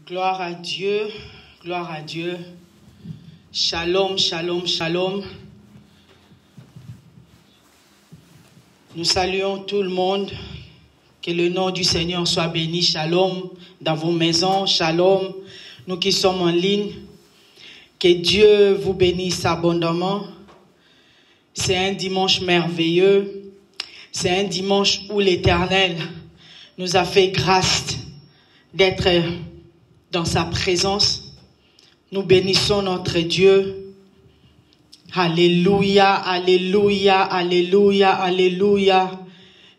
Gloire à Dieu, gloire à Dieu. Shalom, shalom, shalom. Nous saluons tout le monde. Que le nom du Seigneur soit béni. Shalom dans vos maisons. Shalom, nous qui sommes en ligne. Que Dieu vous bénisse abondamment. C'est un dimanche merveilleux. C'est un dimanche où l'Éternel nous a fait grâce d'être dans sa présence. Nous bénissons notre Dieu. Alléluia, alléluia, alléluia, alléluia.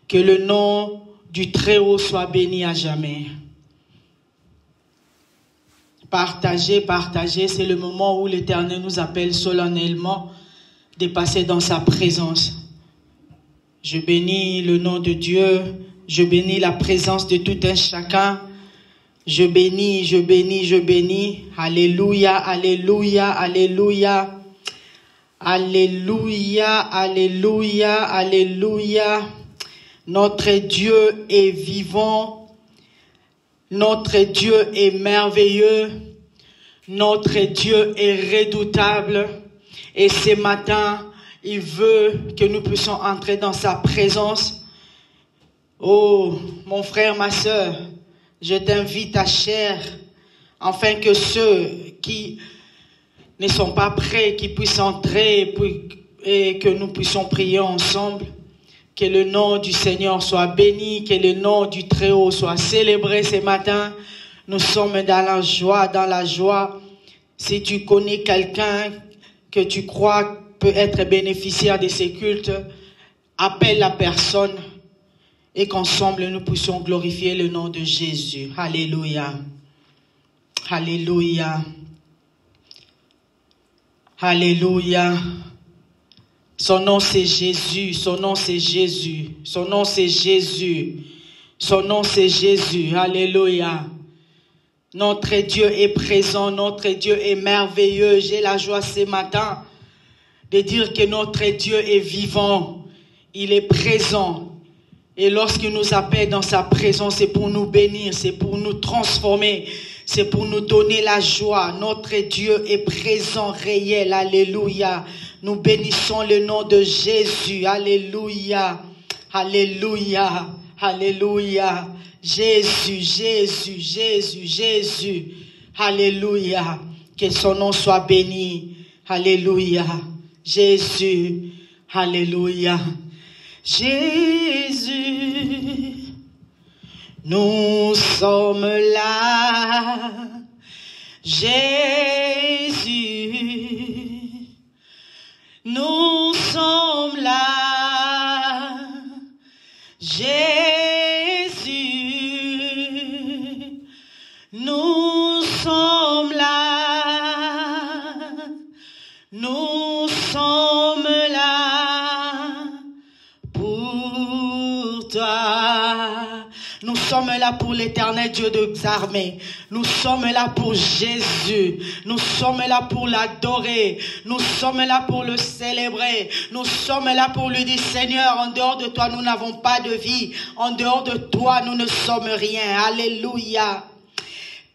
Que le nom du Très-Haut soit béni à jamais. Partagez, partagez. C'est le moment où l'Éternel nous appelle solennellement de passer dans sa présence. Je bénis le nom de Dieu. Je bénis la présence de tout un chacun. Je bénis, je bénis, je bénis. Alléluia, alléluia, alléluia. Alléluia, alléluia, alléluia. Notre Dieu est vivant. Notre Dieu est merveilleux. Notre Dieu est redoutable. Et ce matin, il veut que nous puissions entrer dans sa présence. Oh, mon frère, ma sœur, je t'invite à chair, afin que ceux qui ne sont pas prêts, qui puissent entrer et que nous puissions prier ensemble. Que le nom du Seigneur soit béni, que le nom du Très-Haut soit célébré ce matin. Nous sommes dans la joie, dans la joie. Si tu connais quelqu'un que tu crois peut être bénéficiaire de ces cultes, appelle la personne et qu'ensemble nous puissions glorifier le nom de Jésus. Alléluia. Alléluia. Alléluia. Son nom c'est Jésus, son nom c'est Jésus, son nom c'est Jésus, son nom c'est Jésus. Alléluia. Notre Dieu est présent, notre Dieu est merveilleux. J'ai la joie ce matin de dire que notre Dieu est vivant, il est présent. Et lorsqu'il nous appelle dans sa présence, c'est pour nous bénir, c'est pour nous transformer, c'est pour nous donner la joie. Notre Dieu est présent, réel. Alléluia. Nous bénissons le nom de Jésus. Alléluia. Alléluia. Alléluia. Jésus, Jésus, Jésus, Jésus. Alléluia. Que son nom soit béni. Alléluia. Jésus. Alléluia. Jésus, nous sommes là. Jésus, nous sommes là. Jésus, nous sommes là. Nous sommes là. Nous sommes là pour l'Éternel Dieu des armées. Nous sommes là pour Jésus. Nous sommes là pour l'adorer. Nous sommes là pour le célébrer. Nous sommes là pour lui dire, Seigneur, en dehors de toi, nous n'avons pas de vie. En dehors de toi, nous ne sommes rien. Alléluia.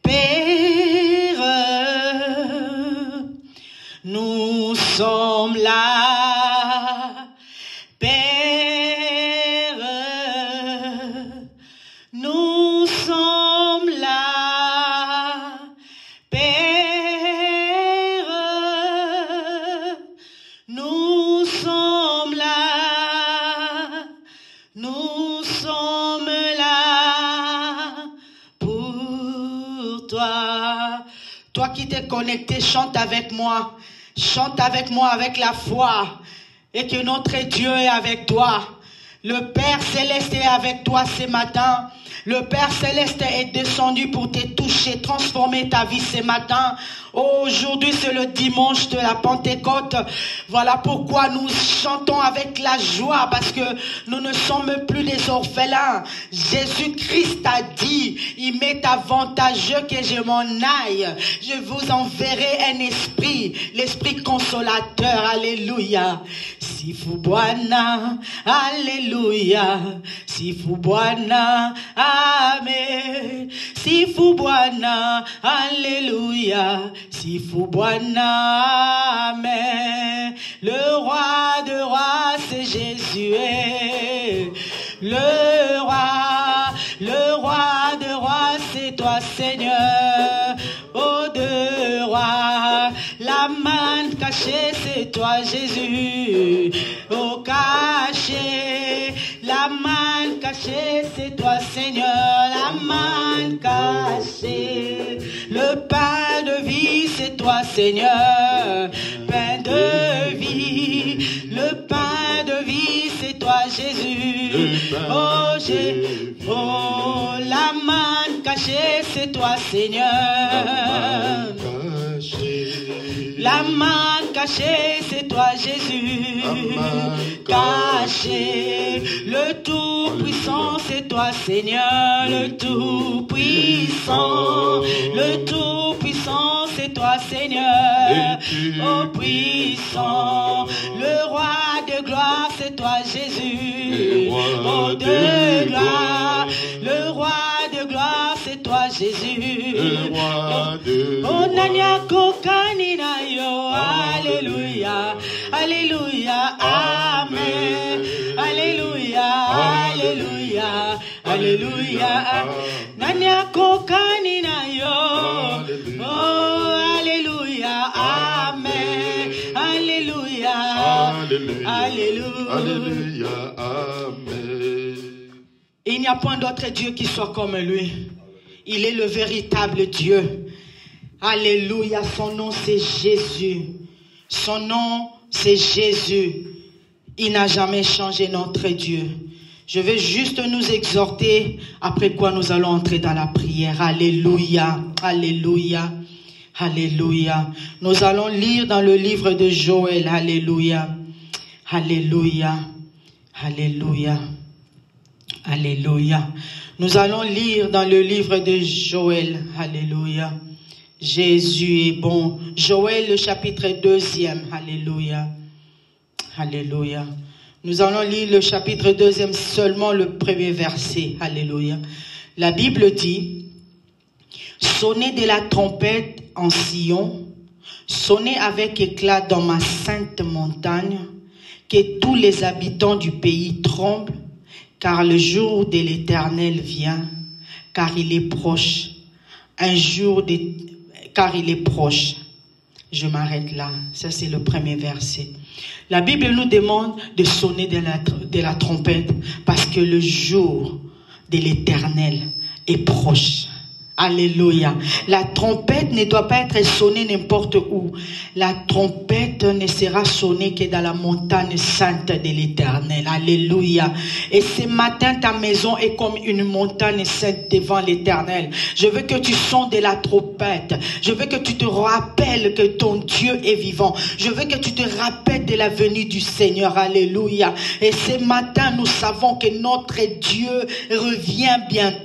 Père, nous sommes là. Père, nous sommes là. Père, nous sommes là. Nous sommes là pour toi. Toi qui t'es connecté, chante avec moi. Chante avec moi avec la foi. Et que notre Dieu est avec toi. Le Père Céleste est avec toi ce matin. Le Père Céleste est descendu pour te toucher, transformer ta vie ce matin. Aujourd'hui, c'est le dimanche de la Pentecôte. Voilà pourquoi nous chantons avec la joie, parce que nous ne sommes plus des orphelins. Jésus-Christ a dit, il m'est avantageux que je m'en aille. Je vous enverrai un esprit, l'esprit consolateur. Alléluia. Sifu Bwana, alléluia. Sifu Bwana, amen. Sifu Bwana, alléluia. Sifu Bwana, amen. Le roi de rois, c'est Jésus. Le roi de rois, c'est toi, Seigneur. Oh, de roi, la manne cachée, c'est toi, Jésus. Oh, caché, la manne cachée, c'est toi, Seigneur. La manne cachée, le pain de vie, c'est toi, Seigneur. Pain de vie, le pain de vie, c'est toi, Jésus. Oh, oh, la manne cachée, c'est toi, Seigneur. La manne cachée, c'est toi, Jésus. Caché, le Tout-Puissant, c'est toi, Seigneur. Le Tout-Puissant, le Tout-Puissant, c'est toi, Seigneur. Oh, puissant, le Roi de gloire, c'est toi, Jésus. Oh, de gloire, le Roi de gloire, c'est toi, Jésus. Oh, Nanya Kokanina yo, alléluia, alléluia, amen, alléluia, alléluia, alléluia, Nanya Kokanina yo, oh, alléluia, amen, alléluia, alléluia, amen. Il n'y a point d'autre Dieu qui soit comme lui. Il est le véritable Dieu. Alléluia, son nom c'est Jésus. Son nom c'est Jésus. Il n'a jamais changé, notre Dieu. Je vais juste nous exhorter, après quoi nous allons entrer dans la prière. Alléluia, alléluia, alléluia. Nous allons lire dans le livre de Joël. Alléluia, alléluia, alléluia, alléluia. Nous allons lire dans le livre de Joël. Alléluia. Jésus est bon. Joël, le chapitre 2e. Alléluia. Alléluia. Nous allons lire le chapitre 2e, seulement le premier verset. Alléluia. La Bible dit, sonnez de la trompette en Sion, sonnez avec éclat dans ma sainte montagne, que tous les habitants du pays tremblent, car le jour de l'Éternel vient, car il est proche. Car il est proche. Je m'arrête là. Ça, c'est le premier verset. La Bible nous demande de sonner de la trompette parce que le jour de l'Éternel est proche. Alléluia. La trompette ne doit pas être sonnée n'importe où. La trompette ne sera sonnée que dans la montagne sainte de l'Éternel. Alléluia. Et ce matin, ta maison est comme une montagne sainte devant l'Éternel. Je veux que tu sonnes de la trompette. Je veux que tu te rappelles que ton Dieu est vivant. Je veux que tu te rappelles de la venue du Seigneur. Alléluia. Et ce matin, nous savons que notre Dieu revient bientôt.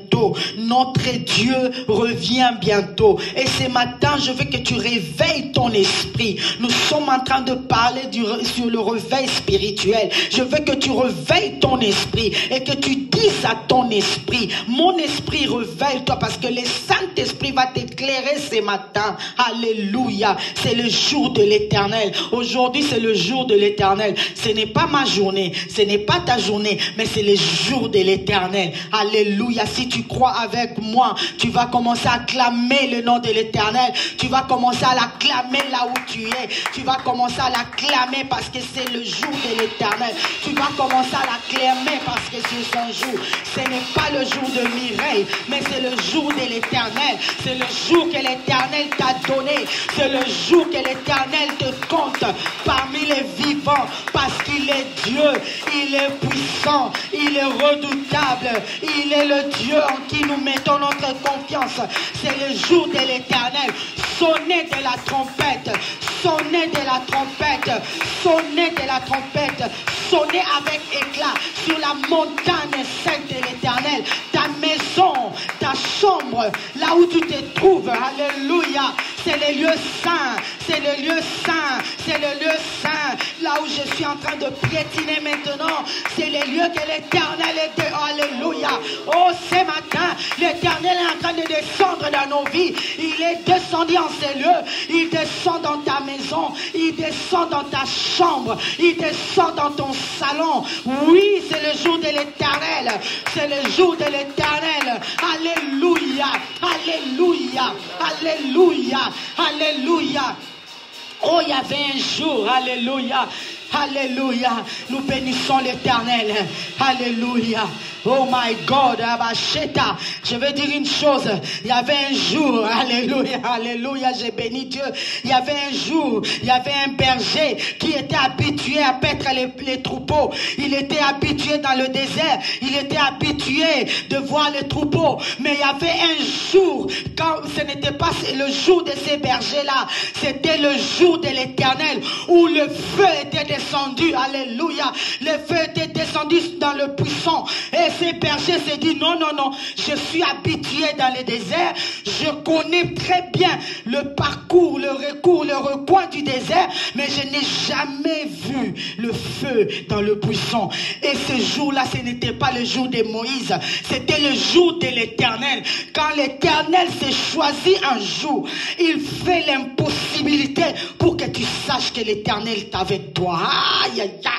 Notre Dieu revient bientôt. Et ce matin, je veux que tu réveilles ton esprit. Nous sommes en train de parler sur le réveil spirituel. Je veux que tu réveilles ton esprit et que tu dises à ton esprit, mon esprit, réveille-toi parce que le Saint-Esprit va t'éclairer ce matin. Alléluia. C'est le jour de l'Éternel. Aujourd'hui, c'est le jour de l'Éternel. Ce n'est pas ma journée, ce n'est pas ta journée, mais c'est le jour de l'Éternel. Alléluia. Si tu crois avec moi, tu vas commencer à clamer le nom de l'Éternel. Tu vas commencer à l'acclamer là où tu es. Tu vas commencer à l'acclamer parce que c'est le jour de l'Éternel. Tu vas commencer à l'acclamer parce que c'est son jour. Ce n'est pas le jour de Mireille, mais c'est le jour de l'Éternel. C'est le jour que l'Éternel t'a donné. C'est le jour que l'Éternel te compte parmi les vivants parce qu'il est Dieu. Il est puissant. Il est redoutable. Il est le Dieu en qui nous mettons notre confiance. C'est le jour de l'Éternel. sonnez de la trompette, sonnez de la trompette, sonnez de la trompette, sonnez avec éclat sur la montagne sainte de l'Éternel, ta maison, ta chambre, là où tu te trouves. Alléluia. C'est le lieu saint, c'est le lieu saint, c'est le lieu saint. Là où je suis en train de piétiner maintenant, c'est le lieu que l'Éternel est. Alléluia. Oh, ce matin, l'Éternel est en train de descendre dans nos vies. Il est descendu en ces lieux. Il descend dans ta maison. Il descend dans ta chambre. Il descend dans ton salon. Oui, c'est le jour de l'Éternel. C'est le jour de l'Éternel. Alléluia. Alléluia. Alléluia. Alléluia. Oh, il y avait un jour. Alléluia. Alléluia. Nous bénissons l'Éternel. Alléluia. Oh my God, Abasheta. Je veux dire une chose. Il y avait un jour, alléluia, alléluia, j'ai béni Dieu. Il y avait un jour, il y avait un berger qui était habitué à paître les troupeaux. Il était habitué dans le désert. Il était habitué de voir les troupeaux. Mais il y avait un jour, quand ce n'était pas le jour de ces bergers-là, c'était le jour de l'Éternel où le feu était descendu. Alléluia. Le feu était descendu dans le buisson. Et ces bergers se disent, non, non, non, je suis habitué dans le désert, je connais très bien le parcours, le recoin du désert, mais je n'ai jamais vu le feu dans le buisson. Et ce jour-là, ce n'était pas le jour de Moïse, c'était le jour de l'Éternel. Quand l'Éternel s'est choisi un jour, il fait l'impossibilité pour que tu saches que l'Éternel est avec toi. Aïe, aïe, aïe.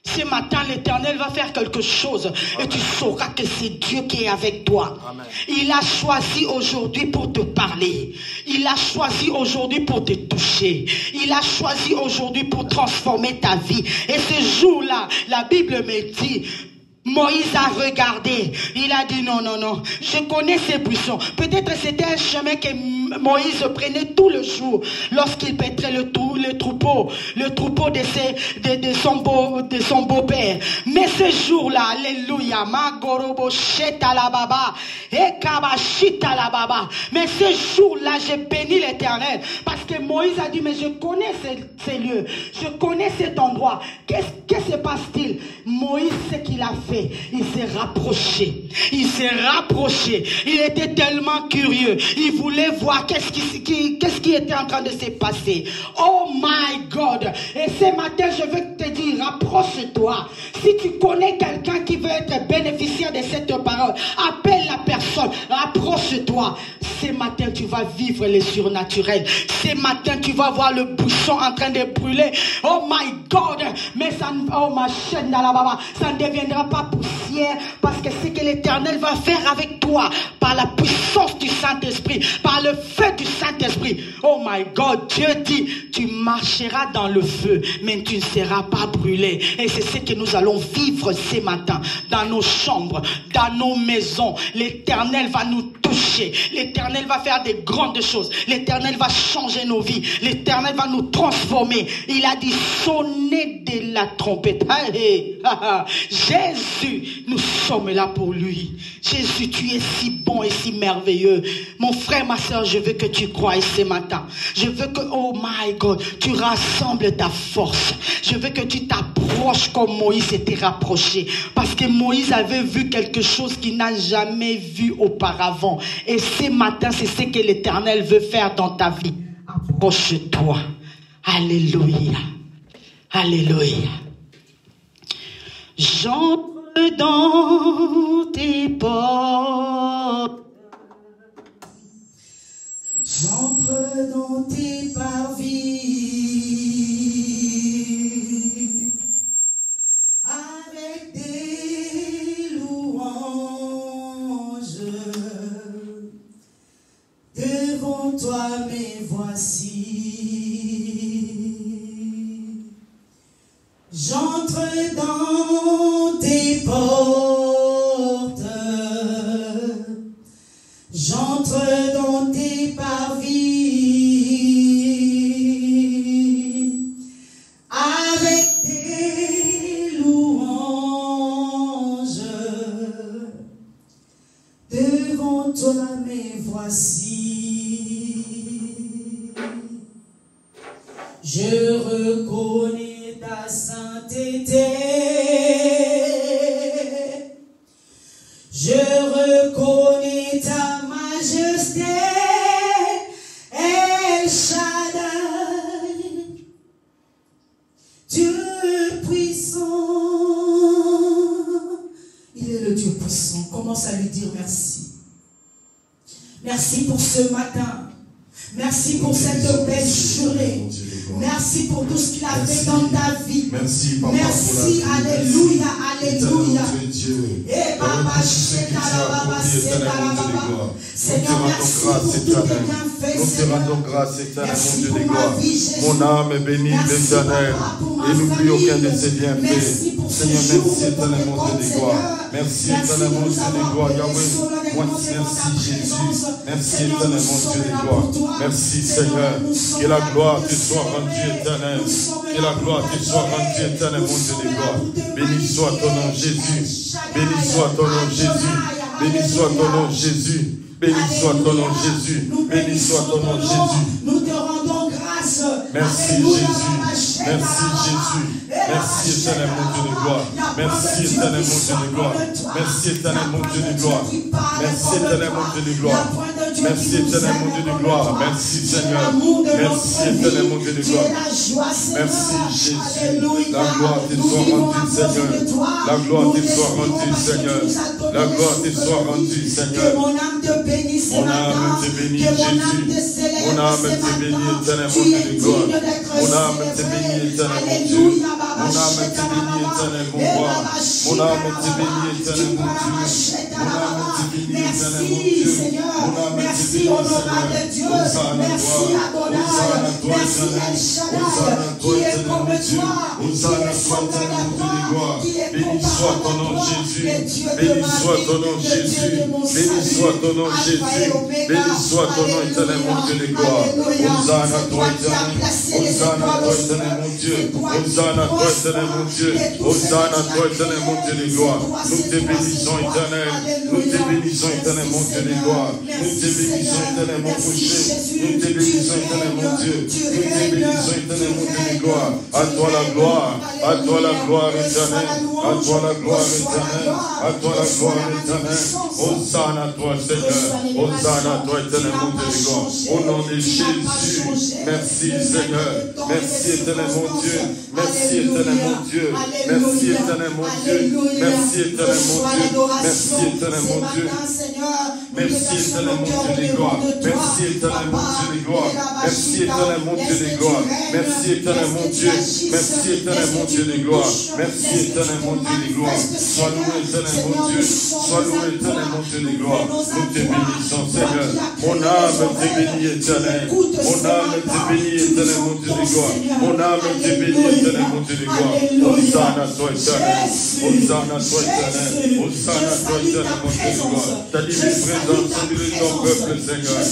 Ce matin, l'Éternel va faire quelque chose. Amen. Et tu sauras que c'est Dieu qui est avec toi. Amen. Il a choisi aujourd'hui pour te parler. Il a choisi aujourd'hui pour te toucher. Il a choisi aujourd'hui pour transformer ta vie. Et ce jour-là, la Bible me dit, Moïse a regardé. Il a dit non, non, non. Je connais ces buissons. Peut-être c'était un chemin que Moïse prenait tout le jour lorsqu'il paîtrait le troupeau de son beau-père. Mais ce jour-là, alléluia, Magorobo Sheta la baba, Ekabashita la baba. Mais ce jour-là, j'ai béni l'Éternel parce que Moïse a dit, mais je connais ces lieux, je connais cet endroit. Qu'est-ce se passe-t-il? Moïse, ce qu'il a fait, il s'est rapproché. Il s'est rapproché. Il était tellement curieux. Il voulait voir qu'est-ce qui était en train de se passer. Oh my God. Et ce matin, je veux te dire, rapproche-toi. Si tu connais quelqu'un qui veut être bénéficiaire de cette parole, appelle la personne. Rapproche-toi. Ce matin, tu vas vivre le surnaturel. Ce matin, tu vas voir le buisson en train de brûler. Oh my God. Mais ça, oh ma chaîne dans la baba, ça ne deviendra pas poussière parce que c'est que l'Éternel va faire avec toi par la puissance du Saint-Esprit, par le feu du Saint-Esprit. Oh my God, Dieu dit, tu marcheras dans le feu, mais tu ne seras pas brûlé. Et c'est ce que nous allons vivre ce matin, dans nos chambres, dans nos maisons. L'Éternel va nous toucher. L'Éternel va faire des grandes choses. L'Éternel va changer nos vies. L'Éternel va nous transformer. Il a dit, sonnez de la trompette. Allez, Jésus, nous sommes là pour lui. Jésus, tu es si bon et si merveilleux. Mon frère, ma soeur, je veux que tu croies ce matin. Je veux que, oh my God, tu rassembles ta force. Je veux que tu t'approches comme Moïse s'était rapproché. Parce que Moïse avait vu quelque chose qu'il n'a jamais vu auparavant. Et ce matin, c'est ce que l'Éternel veut faire dans ta vie. Approche-toi. Alléluia. Alléluia. J'entre dans tes portes. J'entre dans tes parvis avec des louanges. Devant toi, me voici. J'entre dans tes portes. J'entre dans tes parvis avec des louanges. Devant toi, me voici. Je reconnais ta sainteté. Je reconnais ta majesté. El Shaddai, Dieu puissant. Il est le Dieu puissant. Commence à lui dire merci. Merci pour ce matin. Merci pour cette belle journée. Merci pour tout ce qu'il a fait dans ta vie. Merci, Papa, merci, alléluia, alléluia. Et Papa, Seigneur, merci pour tout tes bienfaits. Nous te rendons grâce, éternel, mon Dieu de gloire. Mon âme est bénie, l'éternel, et n'oublie aucun de ses bienfaits. Seigneur, merci, éternel, mon Dieu de gloire. Merci, éternel, mon Dieu de gloire. Yahweh, merci, Jésus. Merci, éternel, mon Dieu de gloire. Merci, Seigneur. Que la gloire te soit rendue, éternel. Que la gloire te soit rendue, éternel, mon Dieu de gloire. Béni soit ton nom, Jésus. Béni soit ton nom, Jésus. Béni soit ton nom, Jésus. Béni soit ton nom, Jésus. Béni soit ton nom, Jésus. Nous te rendons grâce. Merci, Jésus. Merci, Jésus. Merci, éternel, mon Dieu de gloire. Merci, éternel, mon Dieu de gloire. Merci, éternel, mon Dieu de gloire. Merci, éternel, mon Dieu de gloire. Merci, éternel, mon Dieu de gloire. Merci, Seigneur. Merci, éternel, mon Dieu de gloire. Merci, Jésus. La gloire te soit rendue, Seigneur. La gloire te soit rendue, Seigneur. La gloire te soit rendue, Seigneur. Mon âme te bénisse, mon âme te bénit, Jésus. Mon âme te bénit, éternel, mon Dieu de gloire. Mon âme te bénit, éternel, mon Dieu. Mon âme te bénit, éternel, mon roi. Mon âme te bénit, éternel, mon Dieu. Mon âme te bénit, éternel, mon Dieu. Mon âme te bénit, honorable Dieu. Merci, Adonai. Merci, El Shaddai, qui est comme toi, qui est sauveur d'Abraham, qui est béni soit ton nom, Jésus. Béni soit ton nom, Jésus. Béni soit ton nom, Jésus. Béni soit ton nom, éternel, mon Dieu de gloire. Hosanna, toi, éternel. Hosanna, toi, éternel, mon Dieu. Hosanna, toi, éternel, mon Dieu. Hosanna, toi, éternel, mon Dieu de gloire. Nous te bénissons, éternel. Nous te bénissons, éternel, mon Dieu de gloire. Nous te bénissons, éternel, mon coucher. Nous te bénissons, éternel, mon Dieu. Nous te bénissons, éternel, mon Dieu de gloire. À toi la gloire. À toi la gloire, éternel. À toi la gloire, éternel. À toi la gloire, éternel. Hosanna, toi, Seigneur. Hosanna, toi, éternel, mon Dieu de gloire. Au nom de Jésus. Merci, Seigneur. Merci, éternel, mon Dieu. Merci, éternel, mon Dieu. Merci, éternel, mon Dieu. Merci, éternel, mon Dieu. Merci, éternel, mon Dieu. Merci, éternel, mon Dieu de gloire. Merci, éternel, mon Dieu de gloire. Merci, éternel, mon Dieu de gloire. Merci, éternel, mon Dieu. Merci, éternel, mon Dieu de gloire. Merci, éternel, mon Dieu de gloire. Sois loué, éternel, mon Dieu. Sois loué, éternel, mon Dieu de gloire. Nous te bénissons, Seigneur. Mon âme te bénit, éternel. Mon âme te bénit, éternel, mon Dieu de gloire. Mon âme te bénit, éternel, mon Dieu de gloire. Hosanna, toi, éternel. Hosanna, toi, éternel. Hosanna, toi, éternel, mon Dieu de gloire. Ta divine présence sur ton peuple, Seigneur.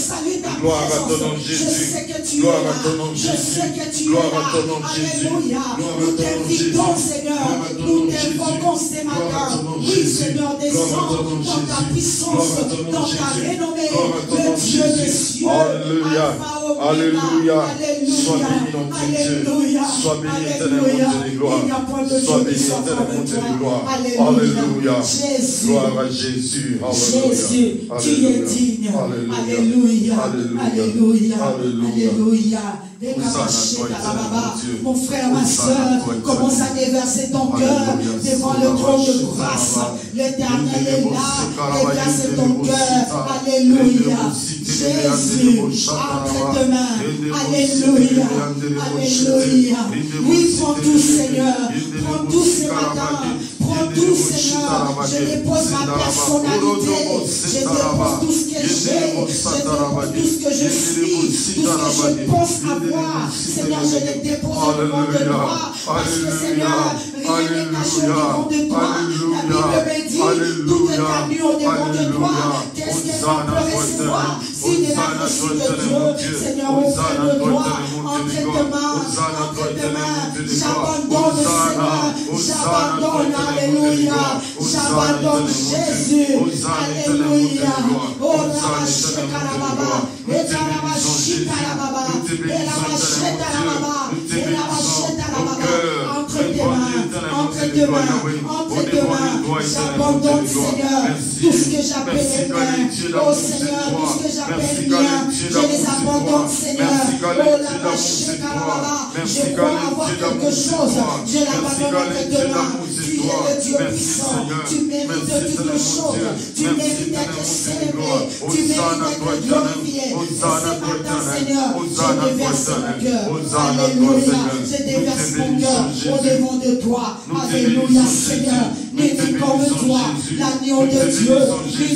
Gloire à ton nom, Jésus. Gloire à ton nom, Jésus. Gloire à ton nom, Jésus. Gloire à ton nom, Jésus. Gloire à ton nom, Jésus. Gloire à ton nom, Jésus. Gloire à ton nom, Jésus. Gloire à ton nom, Jésus. Gloire à ton nom, Jésus. Alléluia. Alléluia. Sois béni, notre Dieu. Sois béni, éternel, mon Dieu de gloire. Sois béni, éternel, mon Dieu de gloire. Alléluia. Gloire à Jésus. Jésus, tu es digne. Alléluia. Alléluia. Alléluia. Mon frère, ma soeur, commence à déverser ton cœur devant le trône de grâce. L'Éternel est là, déverse ton cœur. Alléluia. Jésus, entre tes mains. Alléluia. Alléluia. Oui, prends tout, Seigneur. Prends tout ce matin. Prends tout, Seigneur. Je dépose ma personnalité. Je dépose tout ce que j'ai. Je dépose tout ce que je suis. Tout ce que je pense avoir. Seigneur, je le dépose devant de toi. Parce que, Seigneur, rien n'est caché devant de toi. La Bible me dit, tout est connu au devant de toi. Qu'est-ce que l'on peut recevoir si de la réussite de Dieu? Seigneur, offre-le-moi. Entre tes mains. J'abandonne, Seigneur. J'abandonne, alléluia. J'abandonne Jésus. Alléluia. Oh, Rabashika Rababa. Et Rabashika Rababa. Et Rabashika Rababa. Et entre tes mains, j'abandonne, Seigneur, tout ce que j'appelle les miens. Oh Seigneur, tout ce que j'appelle les miens, je les abandonne, Seigneur. Oh la vache, je crois avoir quelque chose, je l'abandonne entre tes mains. Tu es le Dieu puissant, tu mérites toutes choses, tu mérites d'être célébré, tu mérites d'être glorifié. Et ce matin, Seigneur, je déverse mon cœur. Alléluia, je déverse mon cœur au-devant de toi. Alléluia, Seigneur. Nul comme toi, l'agneau de Dieu,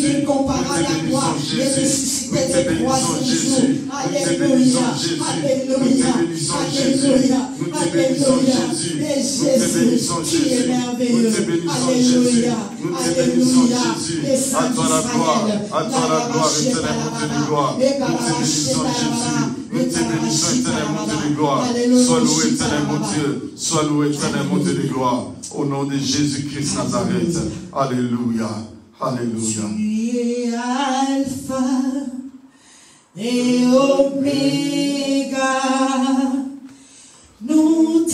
nul comparable à toi, les ressuscités des troisième jour. Alléluia, alléluia, alléluia, alléluia. Et Jésus, qui est merveilleux. Alléluia, alléluia. Et Saint d'Israël, à toi la gloire, éternelle gloire. Nous te bénissons, éternel monté de gloire. Sois loué, éternel mon Dieu. Sois loué, éternel monté de gloire. Au nom de Jésus-Christ Nazareth. Alléluia. Alléluia. Tu es Alpha et Oméga. Nous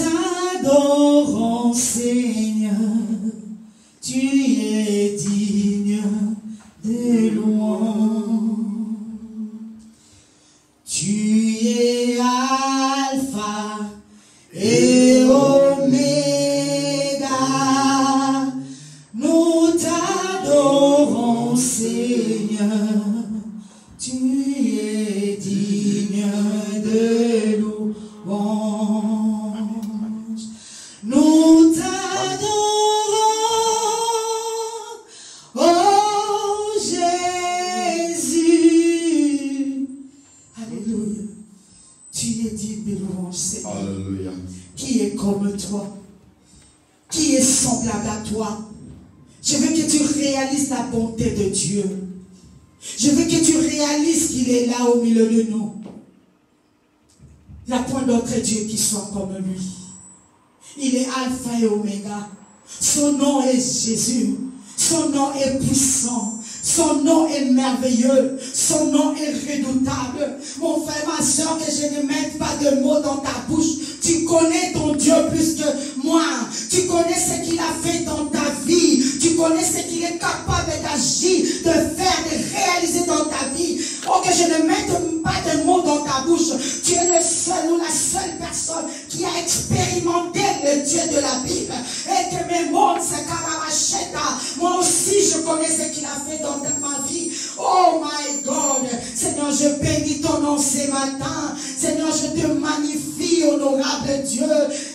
t'adorons, Seigneur. Tu es digne de louange. Tu es Alpha et Oméga. Nous t'adorons, Seigneur. Tu es digne de louange. Nous t'adorons, oh Jésus. Alléluia. Tu es digne de louange, Seigneur. Alléluia. Qui est comme toi? Qui est semblable à toi? Je veux que tu réalises la bonté de Dieu. Je veux que tu réalises qu'il est là au milieu de nous. Il n'y a point d'autre Dieu qui soit comme lui. Il est Alpha et Oméga. Son nom est Jésus. Son nom est puissant. Son nom est merveilleux. Son nom est redoutable. Mon frère, ma soeur, que je ne mette pas de mots dans ta bouche. Tu connais ton Dieu plus que moi. Tu connais ce qu'il a fait dans ta vie. Tu connais ce qu'il est capable d'agir, de faire, de réaliser dans ta vie. Oh, que je ne mette pas de mots dans ta bouche. Tu es le seul ou la seule personne qui a expérimenté le Dieu de la Bible. Et que mes mots, c'est Karamacheta. Moi aussi, je connais ce qu'il a fait dans ma vie. Oh my God. Seigneur, je bénis ton nom ce matin. Seigneur, je te magnifie, honorable Dieu.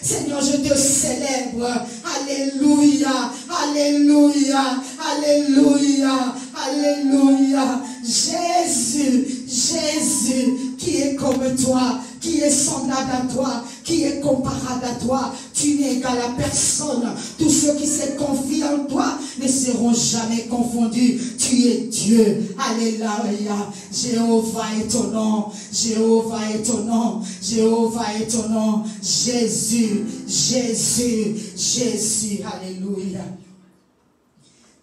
Seigneur, je te célèbre. Alléluia. Alléluia. Alléluia. Alléluia. Jésus, Jésus, qui est comme toi, qui est semblable à toi, qui est comparable à toi. Tu n'es égal à personne. Tous ceux qui se confient en toi ne seront jamais confondus. Tu es Dieu. Alléluia. Jéhovah est ton nom. Jéhovah est ton nom. Jéhovah est ton nom. Jésus, Jésus, Jésus. Alléluia.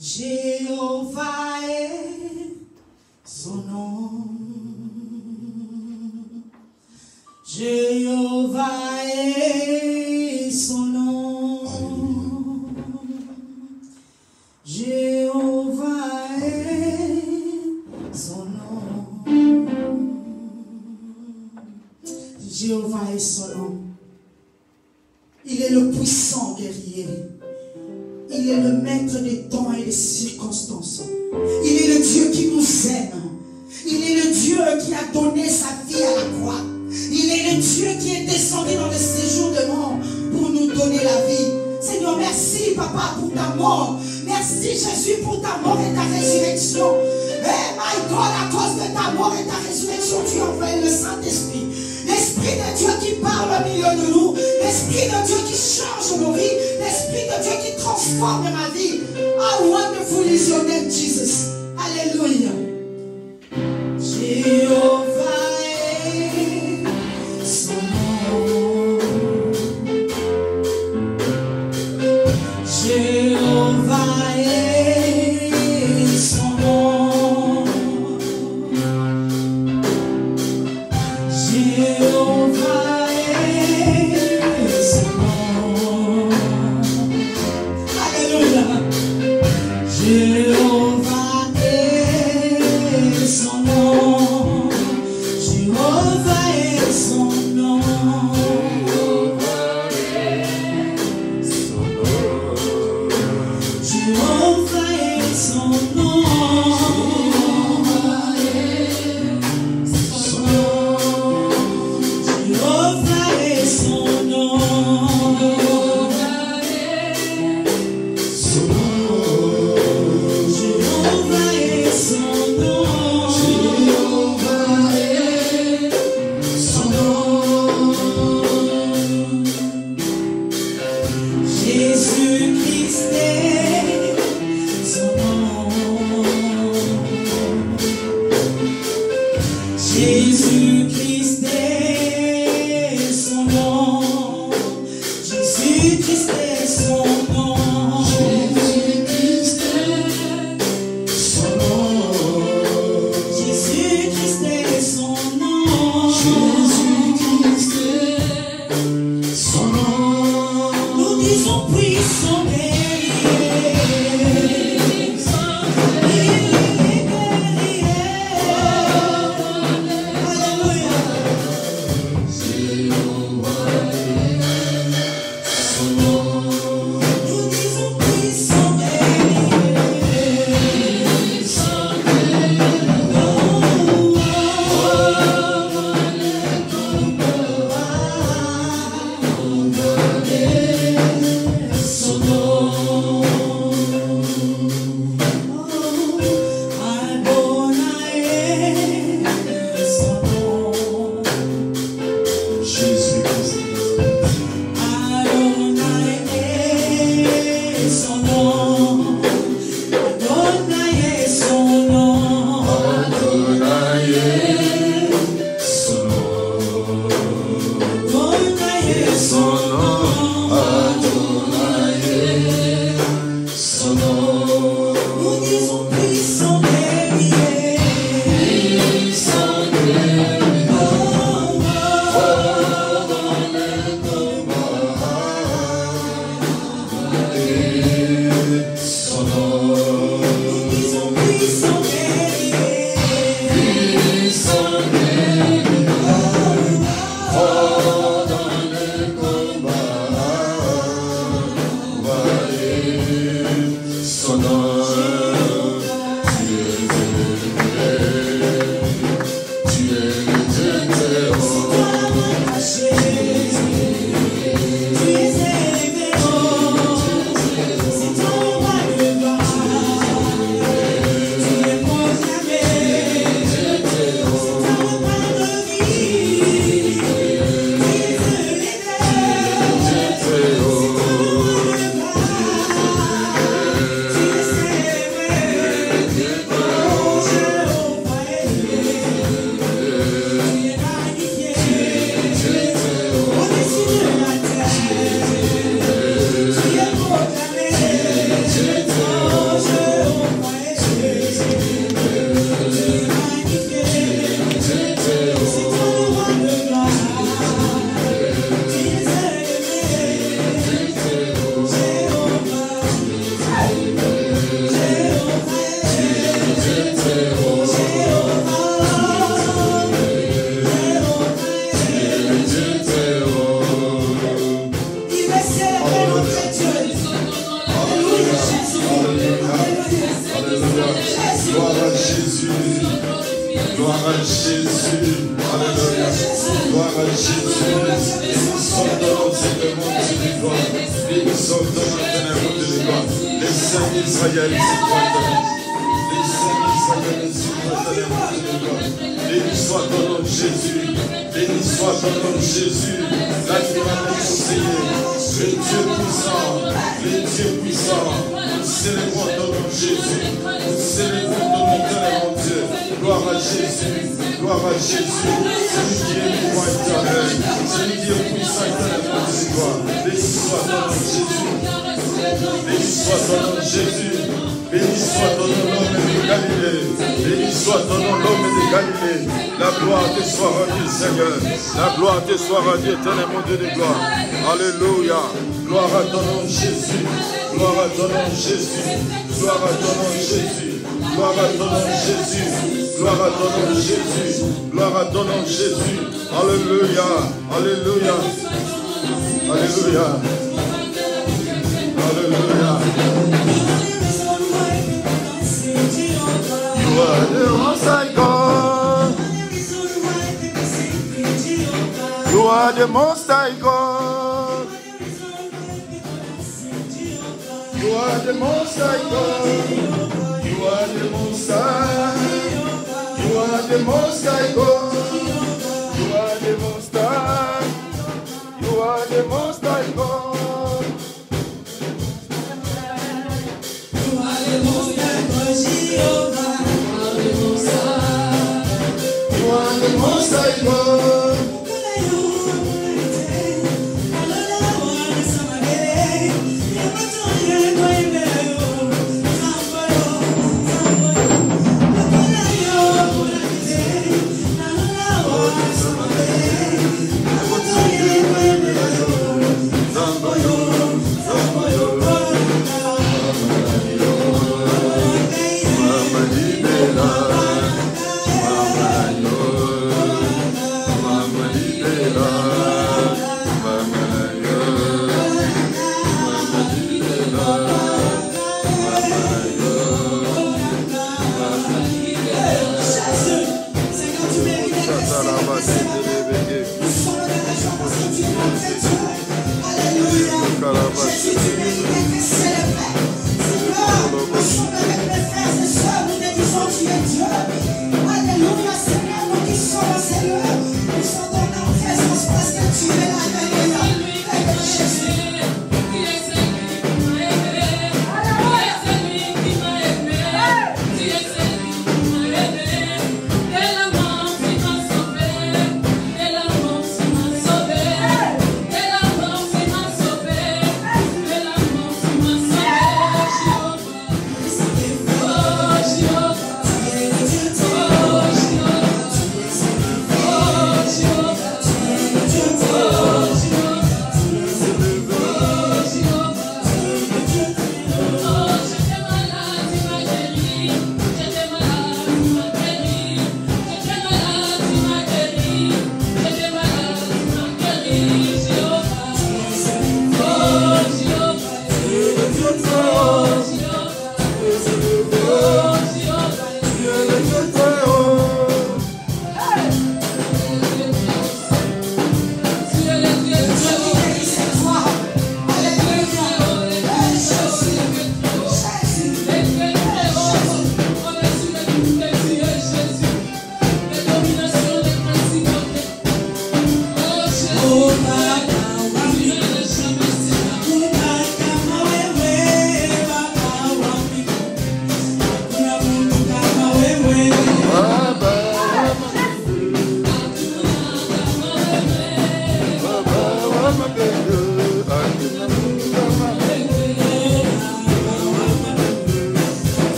Jéhovah est son nom. Jéhovah est son nom. Jéhovah est son nom. Jéhovah est son nom. Il est le puissant guerrier. Il est le maître des temps et des circonstances. Il est le Dieu qui nous aime. Il est le Dieu qui a donné sa vie à la croix. Il est le Dieu qui est descendu dans le séjour de mort pour nous donner la vie. Seigneur, merci Papa pour ta mort. Merci Jésus pour ta mort et ta résurrection. Eh my God, à cause de ta mort et ta résurrection, tu as envoyé le Saint-Esprit. L'Esprit de Dieu qui parle au milieu de nous. L'Esprit de Dieu qui change nos vies. L'Esprit de Dieu qui transforme ma vie. How wonderful is your name, Jesus. Alléluia. Jéhovah est son nom. Jéhovah est son nom. Jéhovah est son nom. Gloire à ton nom, Jésus. Gloire à ton nom, Jésus. Alléluia. Alléluia. Alléluia. Alléluia. You are the most high God. You are the most high God. You are the most high God. You are the most high. You are the most high God. You are the most high. You are the most high God. You are the most high God, Jehovah. You are the most high God. Yeah.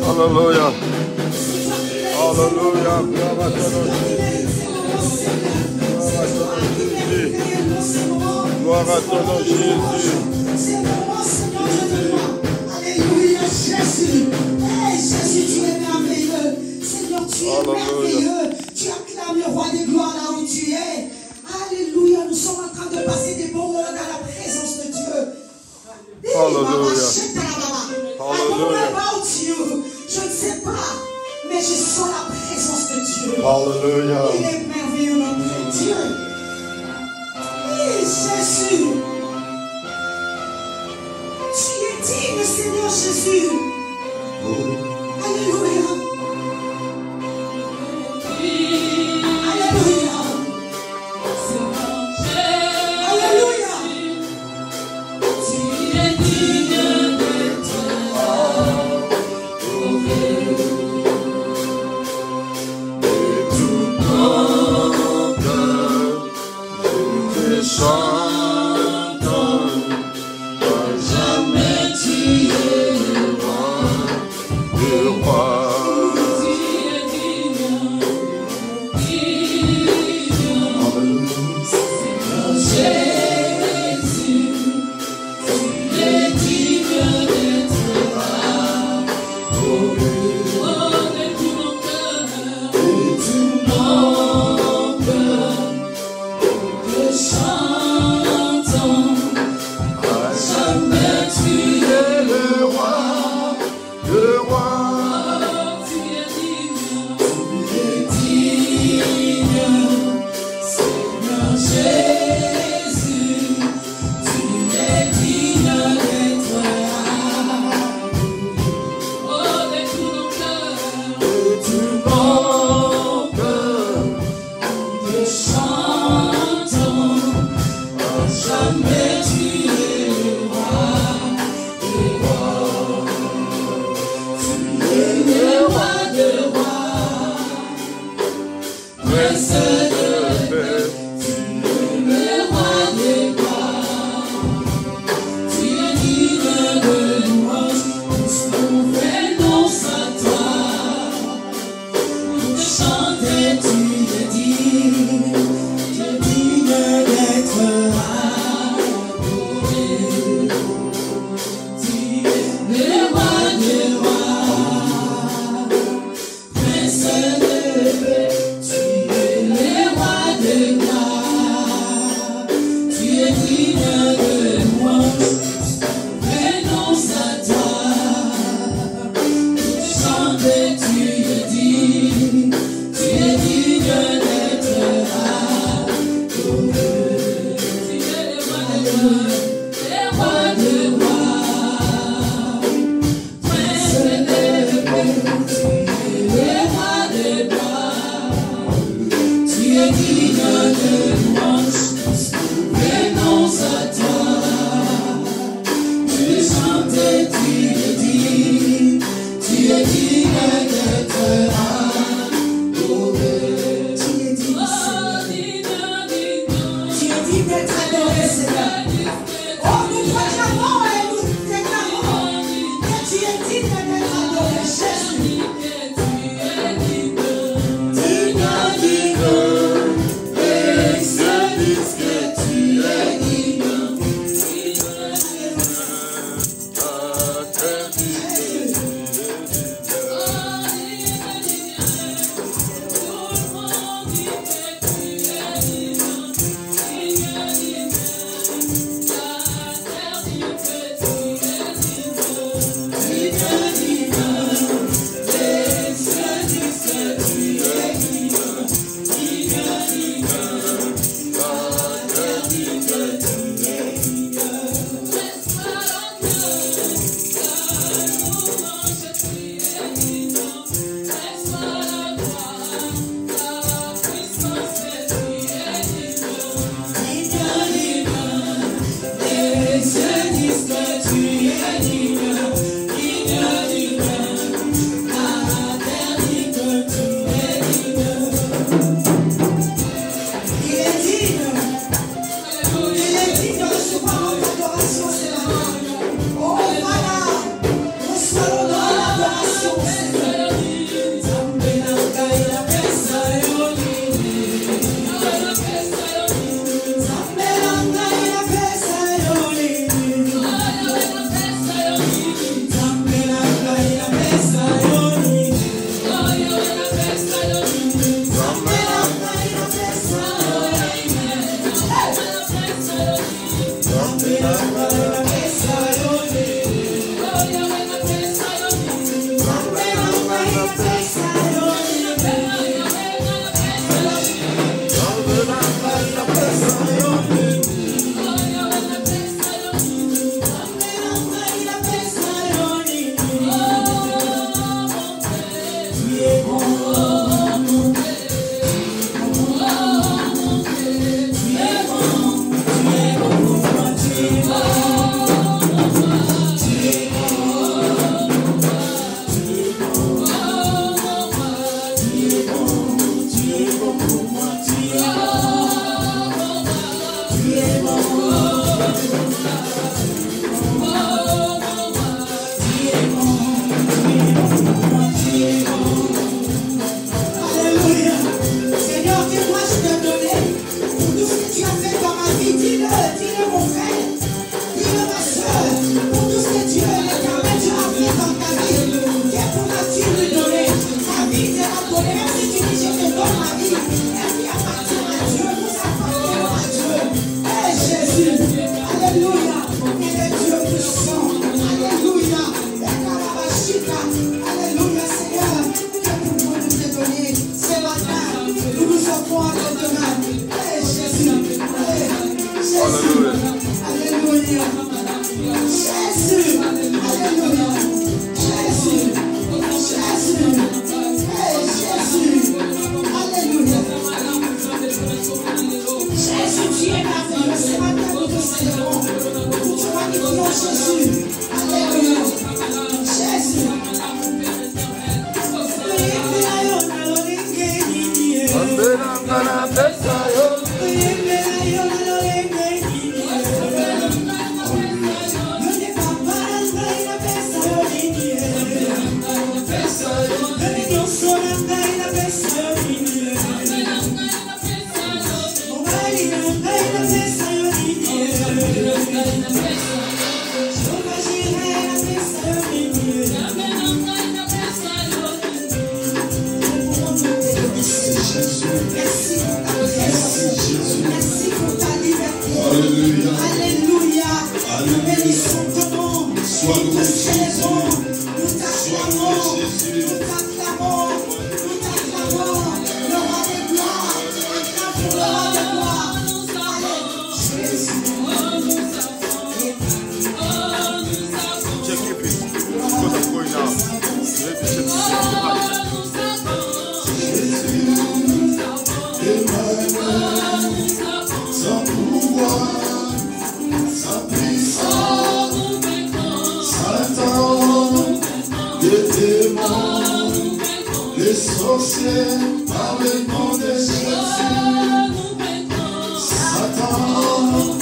Hallelujah. Hallelujah. Gloire à ton nom, Jésus. Alléluia, Jésus. Hey, Jésus, tu es merveilleux. Seigneur, tu es merveilleux. Tu acclames le roi des gloires là où tu es. Alléluia, nous sommes en train de passer des bons moments dans la présence de Dieu. Hallelujah. Hallelujah. Je ne sais pas, mais je sens la présence de Dieu. Hallelujah. Il est merveilleux, notre Dieu. Oui, Jésus. Tu es digne, Seigneur Jésus. Alléluia. Alléluia. Alléluia. Tu es digne d'être adoré. Et tout mon cœur, je te chante. Jamais tu es le roi, le roi. Jésus, tu es merveilleux. Ce matin, nous te célébrons. Nous te magnifions, Jésus. Alléluia. Jésus. Par le nom de Jésus, Satan,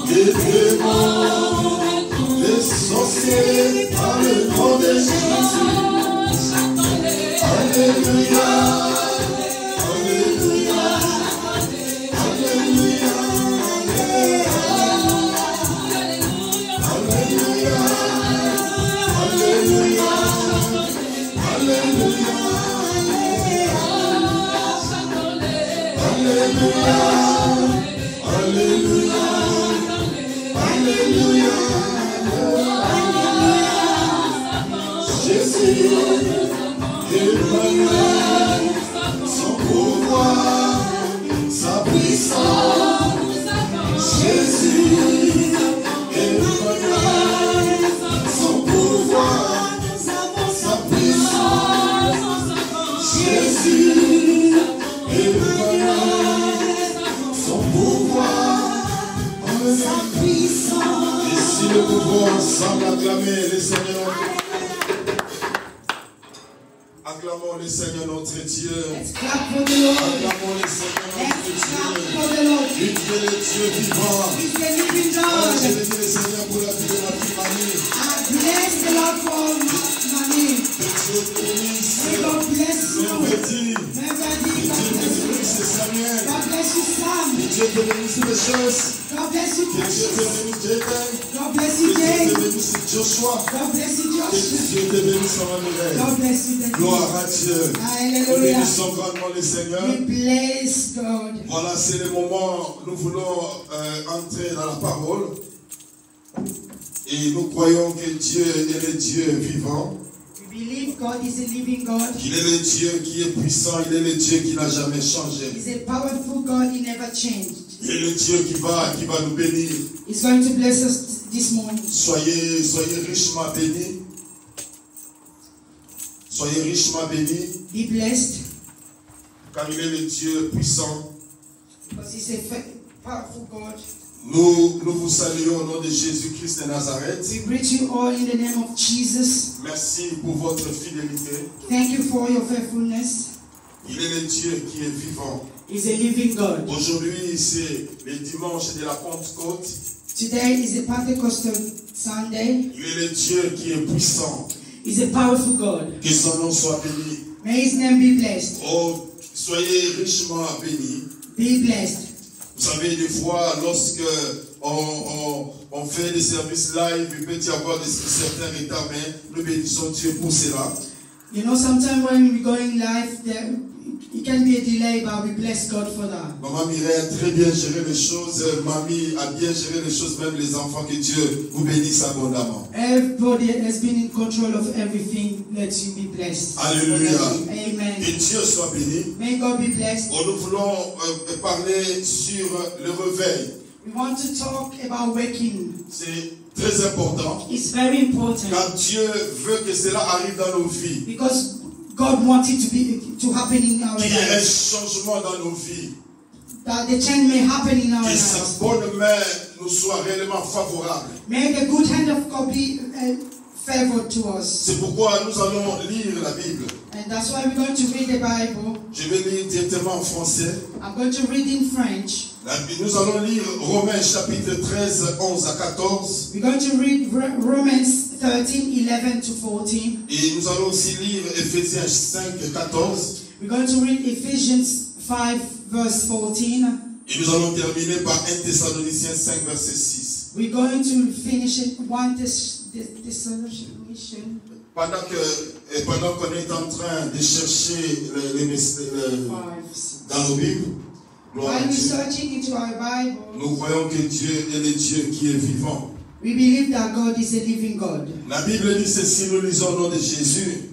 les démons, les sorciers, par le nom de Jésus. Alléluia, Alléluia, Alléluia, Alléluia, Alléluia, Alléluia. Alléluia, Alléluia, Alléluia, Jésus, Emmanuel, son pouvoir, sa puissance, Jésus, Emmanuel, son pouvoir, sa puissance, Jésus, Emmanuel, son pouvoir, sa puissance. Et si nous pouvons ensemble acclamer le Seigneur, acclamons le Seigneur notre Dieu. Acclamons le Seigneur notre Dieu. Il est le Dieu vivant. Je bénis le Seigneur pour la vie de ma fille Mamie. Bless the Lord for Mamie. Que Dieu bénisse. May God bless you. Merveille. Samuel. God bless you, Sam. Que Dieu te bénisse les choses. God bless you, Que Dieu te bénisse Jaden. God bless you, Que Dieu Jay. te bénisse Joshua. God bless you, Que Joshua. Dieu te bénisse Emmanuel. God bless you, Daddy. Gloire à Dieu. Nous Hallelujah. bénissons grandement le Seigneur. We bless God. Voilà, c'est le moment où nous voulons entrer dans la parole. Et nous croyons que Dieu est le Dieu vivant. We believe God is a living God. Qu'il est le Dieu qui est puissant. Il est le Dieu qui n'a jamais changé. He's a powerful God. He never changed. Il est le Dieu qui va nous bénir. He's going to bless us this morning. Soyez richement bénis. Soyez richement bénis. Be blessed. Car il est le Dieu puissant. Because He's a powerful God. Nous vous saluons au nom de Jésus-Christ de Nazareth. We greet you all in the name of Jesus. Merci pour votre fidélité. Thank you for your faithfulness. Il est le Dieu qui est vivant. He's a living God. Aujourd'hui, c'est le dimanche de la Pentecôte. Today is a Pentecostal Sunday. Il est le Dieu qui est puissant. He's a powerful God. Que son nom soit béni. May His name be blessed. Oh, soyez richement bénis. Be blessed. Vous savez, des fois, lorsque on fait des services live, il peut y avoir certains retards, mais nous bénissons Dieu pour cela. You know, sometimes when we're going live, there it can be a delay, but we bless God for that. Maman Mireille a très bien géré les choses. Mamie a bien géré les choses, même les enfants. Que Dieu vous bénisse abondamment. Everybody has been in control of everything. Let you be blessed. Alléluia. Amen. Que Dieu soit béni. May God be blessed. Nous voulons parler sur le réveil. We want to talk about waking. C'est très important. It's very important. Car Dieu veut que cela arrive dans nos vies. Because God wants it to happen in our Qu'il y ait un lives. changement dans nos vies. that the change may happen in our Que lives. sa bonne main nous soit réellement favorable. May the good hand of God be favored to us. C'est pourquoi nous allons lire la Bible. And that's why we're going to read the Bible. Je vais lire directement en français. I'm going to read in French. Nous allons lire Romains chapitre 13, 11 à 14. We're going to read Romans 13, 11 to 14. Et nous allons aussi lire Éphésiens 5, 14. We're going to read Ephesians 5, verse 14. Et nous allons terminer par 1 Thessaloniciens 5, verset 6. We're going to finish it 1 Thessalonians. Pendant qu'on est en train de chercher dans nos Bibles, While we're searching into our Bible, nous voyons que Dieu est le Dieu qui est vivant. we believe that God is a living God. La Bible dit ceci, nous lisons au nom de Jésus.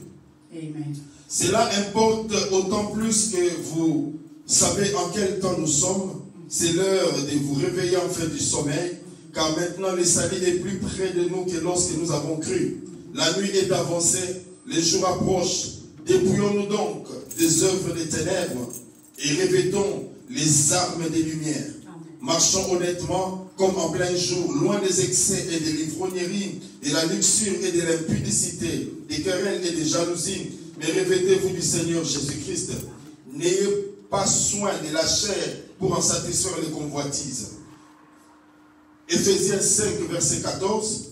Amen. Cela importe autant plus que vous savez en quel temps nous sommes. C'est l'heure de vous réveiller enfin du sommeil, car maintenant le salut est plus près de nous que lorsque nous avons cru. La nuit est avancée, les jours approchent. Dépouillons-nous donc des œuvres des ténèbres et revêtons les armes des lumières. Marchons honnêtement comme en plein jour, loin des excès et des livrogneries, de la luxure et de l'impudicité, des querelles et des jalousies. Mais revêtez-vous du Seigneur Jésus-Christ. N'ayez pas soin de la chair pour en satisfaire les convoitises. Éphésiens 5, verset 14.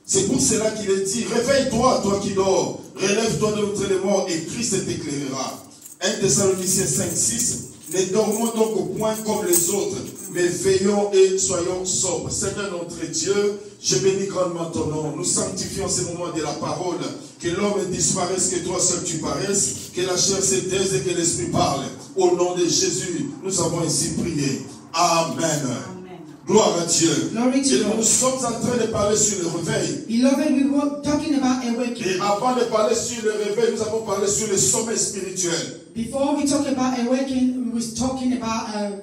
C'est pour cela qu'il est dit, réveille-toi, toi qui dors, relève-toi de l'autre les morts et Christ t'éclairera. 1 Thessaloniciens 5, 6. Ne dormons donc au point comme les autres, mais veillons et soyons sobres. Seigneur notre Dieu, je bénis grandement ton nom. Nous sanctifions ces moments de la parole. Que l'homme disparaisse, que toi seul tu paraisses, que la chair se taise et que l'esprit parle. Au nom de Jésus, nous avons ainsi prié. Amen. Gloire à Dieu. Et nous sommes en train de parler sur le réveil. Beloved, we were talking about awakening. Et avant de parler sur le réveil, nous avons parlé sur le sommeil spirituel. Before we talk about awakening, we were talking about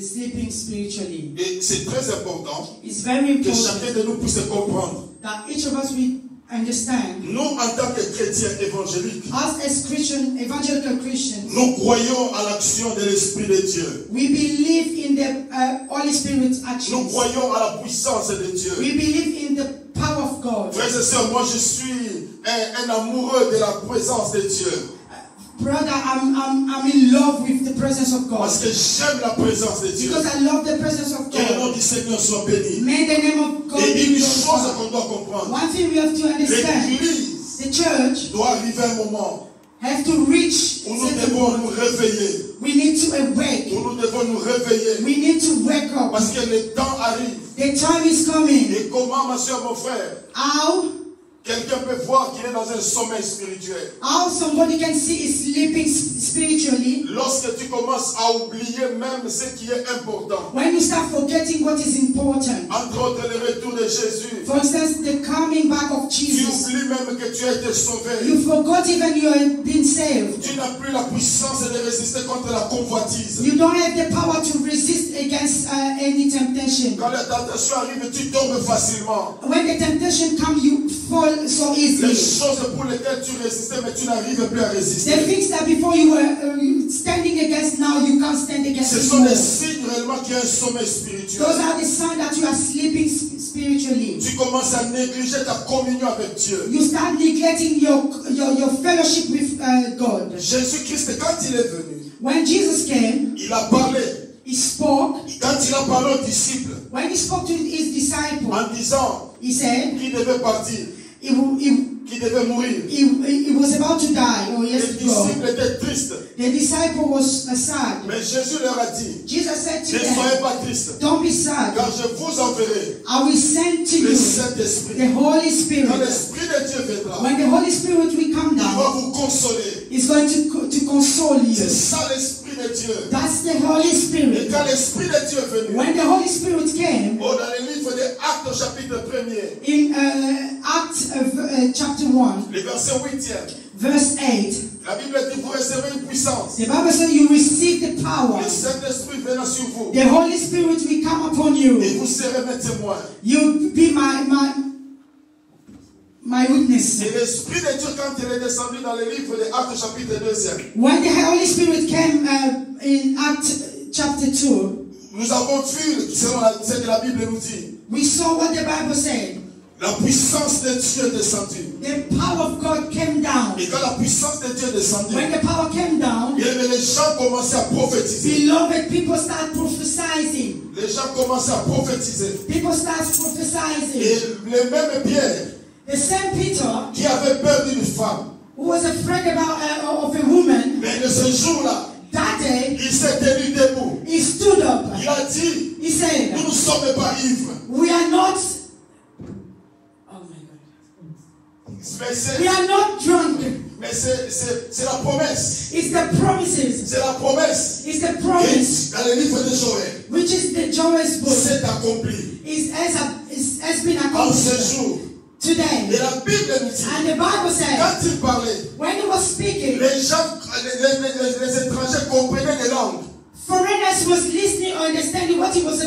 sleeping spiritually. Et c'est très important It's very que important chacun de nous puisse comprendre. that each of us will understand. Nous, en tant que chrétiens évangéliques, As Christian, evangelical Christians, nous croyons à l'action de l'Esprit de Dieu. we believe in the Holy Spirit's Nous actions. croyons à la puissance de Dieu. We believe in the power of God. Frères et sœurs, moi je suis un amoureux de la présence de Dieu. Brother, I'm in love with the presence of God. Parce que j'aime la présence de Dieu. Because I love the presence of Que le nom God. du Seigneur soit béni. May the name of God Et be une chose glorified. qu'on doit comprendre. One thing we have to understand, L'Église the church doit arriver un moment have to reach où nous certain devons point. nous réveiller. We need to awake. Où nous devons nous réveiller. We need to wake up. Parce que le temps arrive. The time is coming. Et comment, ma soeur, mon frère, How quelqu'un peut voir qu'il est dans un sommeil spirituel? somebody can see is sleeping spiritually Lorsque tu commences à oublier même ce qui est important. when you start forgetting what is important. Entre autres, le retour de Jésus. For instance, the coming back of Tu Jesus. oublies même que tu as été sauvé. You forgot even you have been saved. Tu n'as plus la puissance de résister contre la convoitise. You don't have the power to resist against any temptation. Quand la tentation arrive, tu tombes facilement. When the temptation comes, you fall so Les easily. choses pour lesquelles tu résistais, mais tu n'arrives plus à The résister. things that before you were standing against, now you can't stand against Ce sont anymore. des signes réellement qu'il y a un sommeil spirituel. Those are the signs that you are sleeping spiritually. Tu commences à négliger ta communion avec Dieu. You start neglecting your fellowship with God. Jésus-Christ, quand il est venu, When Jesus came, il a parlé. he spoke. Quand il a parlé aux disciples, When he spoke to his disciples, en disant he said qu'il devait partir, he qu'il devait mourir, was about to die, or he has les to go. disciples étaient tristes. The disciple was sad. Mais Jésus leur a dit, Jesus said to ne soyez them, pas tristes, don't be sad. car je vous enverrai I will send to le you Saint-Esprit. the Holy Quand Spirit. l'Esprit de Dieu viendra, When the Holy Spirit will come il va down, vous consoler. it's going to console you. C'est ça l'Esprit de Dieu. That's the Holy Et Spirit. quand l'Esprit de Dieu est venu, When the Holy Spirit came, dans le livre des Actes, chapitre 1er, in Acts chapter 1, le verset 8e, verse 8, la Bible dit, vous recevez une puissance. the Bible says you receive the power. Le Saint-Esprit viendra sur vous. The Holy Spirit will come upon you. Et vous serez mes témoins. You'll be my witness. Et l'Esprit de Dieu, quand il est descendu dans le livre des Actes, chapitre 2e, When the Holy Spirit came in Acts chapter 2, nous avons vu, selon ce que la Bible nous dit, we saw what the Bible said. la puissance de Dieu est descendue. The power of God came down. Et quand la puissance de Dieu est descendue, When the power came down, les gens commençaient à prophétiser. beloved, people start prophesying. Les gens commençaient à prophétiser. People start Et prophesying. le même Pierre, The same Peter, qui avait peur d'une femme, who was afraid of a woman, mais de ce jour-là, that day, il s'est tenu debout. he stood up. Il a dit, He said, nous ne sommes pas ivres. we are not, oh my God, Mais c'est, we are not drunk. mais c'est la promesse. It's the promises. C'est la promesse. It's the promise, Et dans le livre de Joël, which is the Joel's book. c'est accompli. It has been En ce accomplished jour. Et today. la Bible nous dit, And the Bible said, quand il parlait, when he was speaking, les gens, les étrangers comprenaient les langues. foreigners was listening or understanding what he was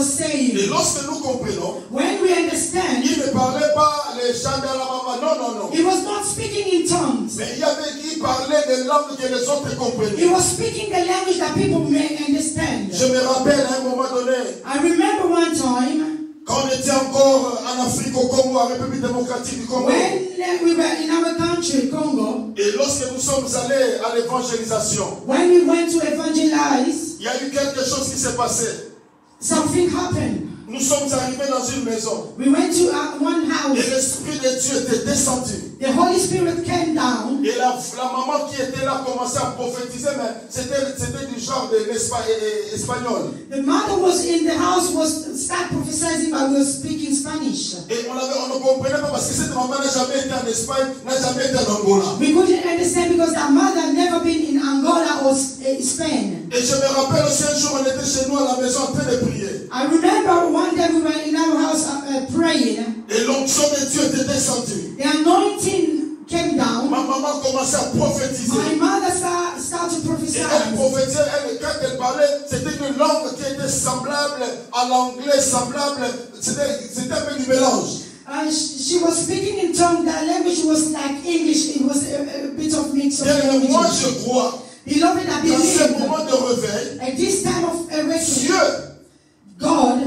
saying. Et lorsque nous comprenons, When we understand, il ne parlait pas les gens de la maman, non, non, non. he was not speaking in tongues. Mais il parlait des langues que les autres He comprenaient. was speaking the language that people may understand. Je me rappelle à un moment donné, I remember one time quand on était encore en Afrique, au Congo, en République démocratique du Congo, when we were in our country, Congo, et lorsque nous sommes allés à l'évangélisation, when we went to evangelize, il y a eu quelque chose qui s'est passé. something happened. Nous sommes arrivés dans une maison We went to one et house. l'Esprit de Dieu était descendu. The Holy Spirit came down. Et la maman qui était là commençait à prophétiser, mais c'était du genre de espagnol. The mother was in the house, was start prophesying, but was speaking Spanish. Et on ne comprenait pas parce que cette maman n'a jamais été en Espagne, n'a jamais été en Angola. We couldn't understand because that mother had never been in Angola or Spain. Et je me rappelle aussi un jour, on était chez nous à la maison en train de prier. I remember one day we were in our house praying. Et l'onction de Dieu était descendue. The anointing came down. Ma maman commençait à prophétiser. My mother started to prophesy. Et elle prophétisait, quand elle parlait, c'était une langue qui était semblable à l'anglais, semblable, c'était un peu du mélange. She was speaking in tongue. That language was like English. It was a bit of mix of Et moi languages. je crois, Beloved, I dans ce believe moment de réveil, at this time of awakening,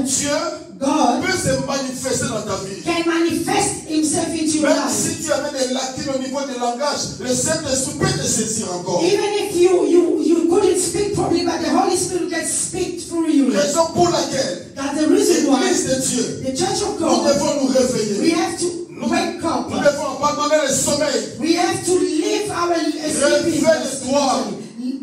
Dieu God peut se manifester dans ta vie. can manifest himself into your Même life. si tu avais des lacunes au niveau du langage, le Saint-Esprit peut te saisir encore. Even if you couldn't speak properly, but the Holy Spirit can speak through you. Raison pour laquelle That's the reason why l'Église de Dieu, the Church of nous God, devons nous we réveiller. have to wake up. Nous devons abandonner le sommeil. We have to leave our sleeping. Réveille-toi.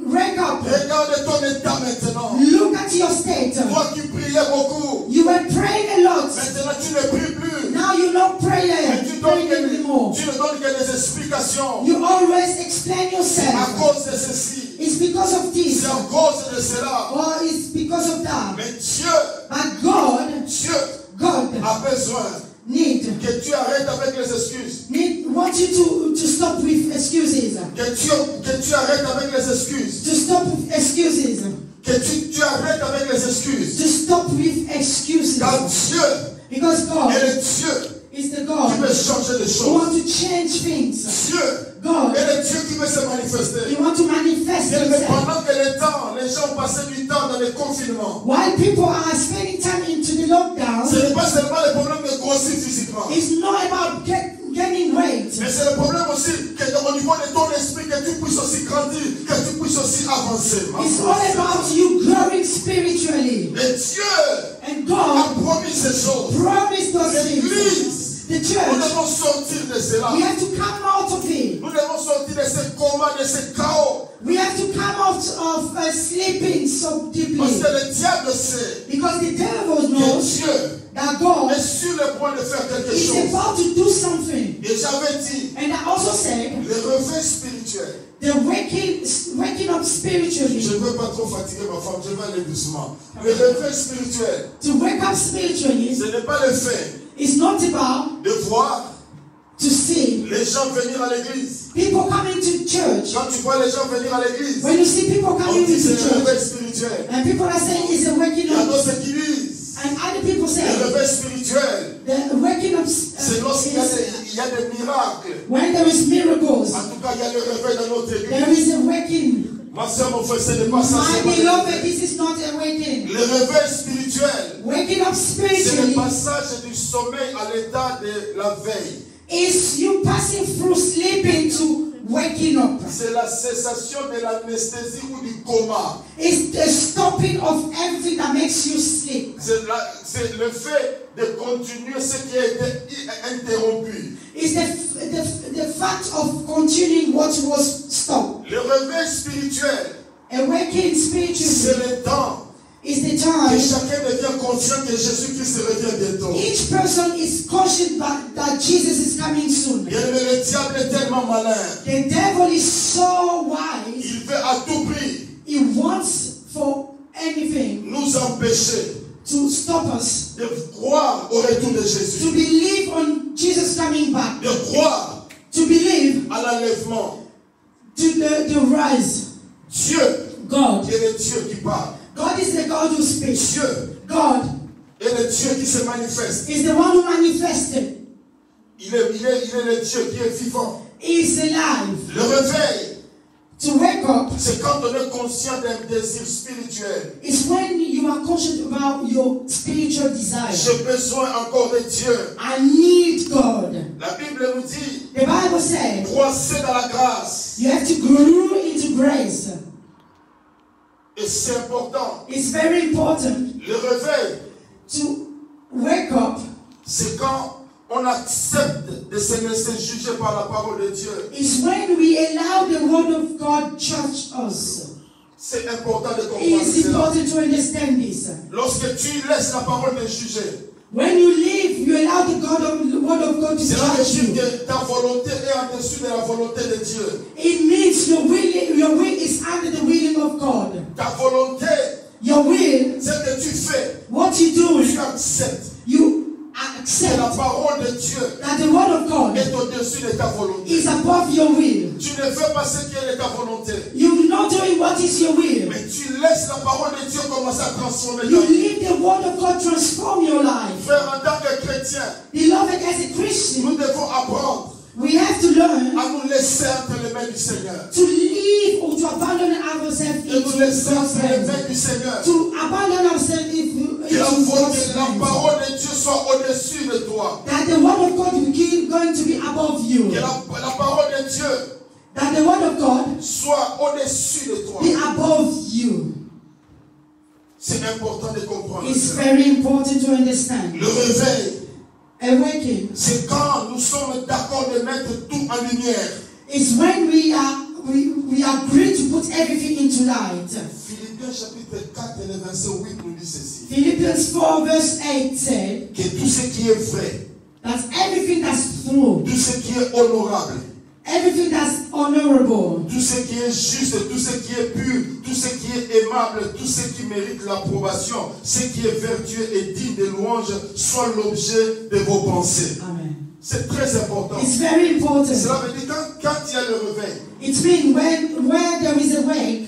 Wake up. Regarde ton état maintenant. Look at your state. Toi qui priais beaucoup, You were praying a lot. maintenant tu ne pries plus. Now you don't pray Mais tu anymore. ne donnes que des explications. You always explain À yourself. cause de ceci, It's because of this. c'est à cause de cela. Or it's because of that. Mais Dieu But God a besoin need que tu arrêtes avec les excuses. want you to stop with excuses. Que tu arrêtes avec les excuses. To stop with excuses. Que tu arrêtes avec les excuses. To stop with excuses. Car Dieu Because God est le Dieu is the qui God veut changer les who choses. wants to change things. Dieu God, est le Dieu qui veut se manifester. He wants to manifest Mais Himself. pendant que les gens passaient du temps dans les confinements, While people are spending time into the lockdown, ce n'est pas seulement le problème de grossir physiquement. it's not about gaining weight. Mais c'est le problème aussi qu'au niveau de ton esprit, que tu puisses aussi grandir, que tu puisses aussi avancer. It's all about you growing spiritually. Et Dieu And a God promis ces choses. promised those things. L'Église, The nous church, devons sortir de cela. we have to come out of it. Nous devons sortir de ce coma, de ce chaos. We have to come out of sleeping so Parce deeply. que le diable sait Because the devil que knows Dieu that God est sur le point de faire quelque is chose. about to do something. Et j'avais dit, And I also said, le réveil spirituel. the waking up spiritually. Je ne veux pas trop fatiguer ma femme, je vais aller doucement. Le réveil spirituel, To wake up spiritually ce n'est pas le fait is not about de voir to see les gens venir à l'église. people coming to church. Quand tu vois les gens venir à l'église, When you see people on coming dit into c'est le church, réveil spirituel. and people are saying it's a waking Il y a up, d'autres qui disent, and other people say le réveil spirituel, the waking up c'est lorsqu'il y a des miracles. when there is miracles. En tout cas, il y a le réveil dans notre There église. is a waking. Ma soeur, mon frère, ce n'est pas ça. My beloved, this is not awakening. Le réveil spirituel, Waking up c'est le spiritually passage du sommeil à l'état de la veille. is you passing through sleeping to waking up. C'est la cessation de l'anesthésie ou du coma. It's the stopping of everything that makes you sleep. C'est le fait de continuer ce qui a été interrompu. It's the fact of continuing what was stopped. Le réveil spirituel, Awakening c'est spiritually le temps is the que time chacun devient conscient que Jésus-Christ revient bientôt. each person is conscious that Jesus is coming soon. Bien aimé, le diable est tellement malin. The devil is so wise. Il veut à tout prix He wants for anything nous empêcher to stop us, de croire au retour de to Jésus, believe on Jesus coming back, de croire to believe à l'enlèvement. to the rise. Dieu God. est le Dieu qui parle. God is the God who speaks. Dieu God est le Dieu qui se manifeste. is the one who manifested. Il est le Dieu qui est vivant. He is alive. Le réveil, To wake up c'est quand on est conscient d'un désir spirituel. is when you are conscious about your spiritual desire. J'ai besoin encore de Dieu. I need God. La Bible nous dit, The Bible says croissez dans la grâce. you have to grow into grace. Et c'est important. It's very important Le réveil, to wake up. c'est quand on accepte de se laisser juger par la parole de Dieu. Is when we allow the word of God judge us. C'est important de comprendre It's cela. important to understand this. Lorsque tu laisses la parole te juger, When you live, you allow the word of God to cela veut judge dire you. que ta volonté est en dessus de la volonté de Dieu. It means your will is under the willing of God. Ta volonté, Your will, ce que tu fais, what you do, tu acceptes you que accept la parole de Dieu that the word of God est au-dessus de ta volonté. is above your will. Tu ne fais pas ce qui est de ta volonté, You're not doing what is your will. mais tu laisses la parole de Dieu commencer à transformer ta You vie. leave the word of God transform your life. Frère, en tant que chrétien, Beloved, as a Christian, nous devons apprendre we have to learn à nous laisser entre les mains du Seigneur. to leave or to abandon ourselves Et nous into laisser God's entre les hands. mains du Seigneur. To abandon ourselves into Que la God's la hands. parole de Dieu soit au-dessus de toi. That the word of God will keep going to be above you. Que la parole de Dieu That the word of God soit au-dessus de toi. be above you. C'est important de comprendre It's cela. very important to understand. Le réveil, Awakening c'est quand nous sommes d'accord de mettre tout en lumière. is when we agree to put everything into light. Philippiens chapitre 4 et le verset 8 nous dit ceci. Philippians 4 verse 8 said Que tout ce qui est vrai, that everything that's true, tout ce qui est honorable, everything that's honorable, tout ce qui est juste, tout ce qui est pur, tout ce qui est aimable, tout ce qui mérite l'approbation, ce qui est vertueux et digne de louange, soit l'objet de vos pensées. amen. C'est très important. It's very important. Cela veut dire quand il y a le réveil, It means where there is a wake,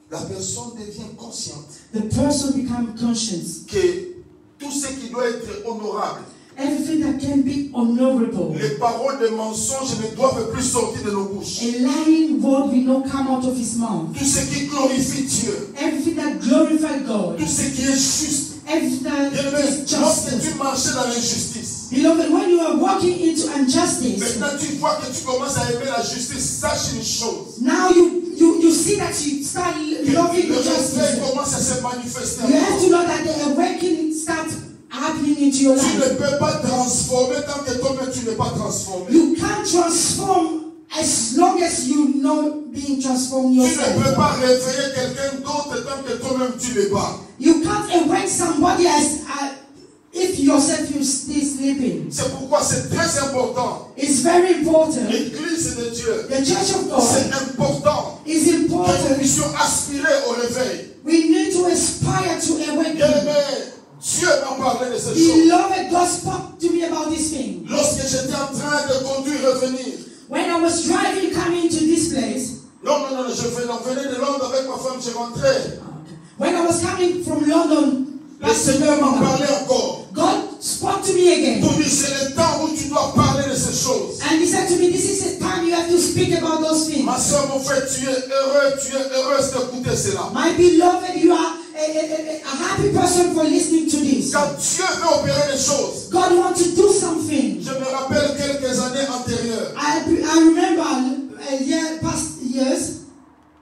la personne devient consciente the person becomes conscious. que tout ce qui doit être honorable, Everything that can be honorable, les paroles de mensonges ne doivent plus sortir de nos bouches. a lying word will not come out of his mouth. Tout ce qui glorifie Dieu, Everything that glorifies God, tout ce qui est juste. everything that Bien-aimé, is lorsque justice. tu marchais dans l'injustice, Beloved, when you are walking into injustice, maintenant tu vois que tu commences à aimer la justice, sache une chose. now you see that you start Que loving le the respect justice. commence à se manifester. You have to know that the awakening starts happening into your Tu ne life. peux pas transformer tant que toi-même tu n'es pas transformé. You can't transform as long as you not being transformed Tu ne yourself. peux pas réveiller quelqu'un d'autre tant que toi-même tu n'es pas. You can't awake somebody as if yourself you still sleeping. C'est pourquoi c'est très important. It's very important. L'Église de Dieu, The Church of God c'est important is que nous important. puissions aspirer au réveil. We need to aspire to awaken. Bien-aimé, Dieu m'a parlé de ces choses. Beloved, God spoke to me about this thing. Lorsque j'étais en train de conduire revenir. When I was driving coming to this place, Non, je venais de Londres avec ma femme, je rentrais. when I was coming from London, Le Seigneur m'a parlé encore. God spoke to me again. Pour dire, c'est le temps où tu dois parler de ces choses. And he said to me, this is the time you have to speak about those things. Ma soeur, mon frère, tu es heureuse d'écouter cela. My beloved, you are a happy person for listening to this. Quand Dieu veut opérer les choses, God wants to do something. je me rappelle quelques années antérieures. I remember past years.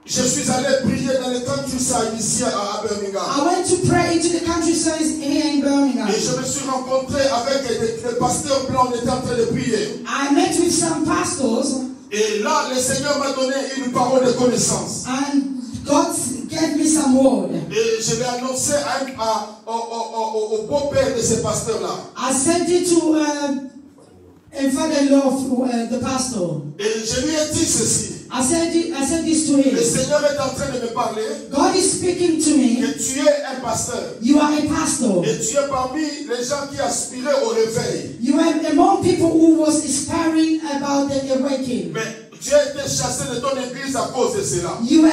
Je suis allé prier dans le countryside ici à Birmingham. I went to pray into the countryside here in Birmingham. Et je me suis rencontré avec des pasteurs blancs, on était en train de prier. I met with some pastors. Et là, le Seigneur m'a donné une parole de connaissance. And God gave me some word. Et je l'ai annoncé au beau-père de ces pasteurs-là. I sent it to a father-in-law of the pastor. Et je lui ai dit ceci. I said this to him. Le Seigneur est en train de me parler. God is speaking to me. Que tu es un pasteur. You are a pastor. Et tu es parmi les gens qui aspiraient au réveil. You are among people who was inspiring about the awakening. Mais tu as été chassé de ton église à cause de cela. You were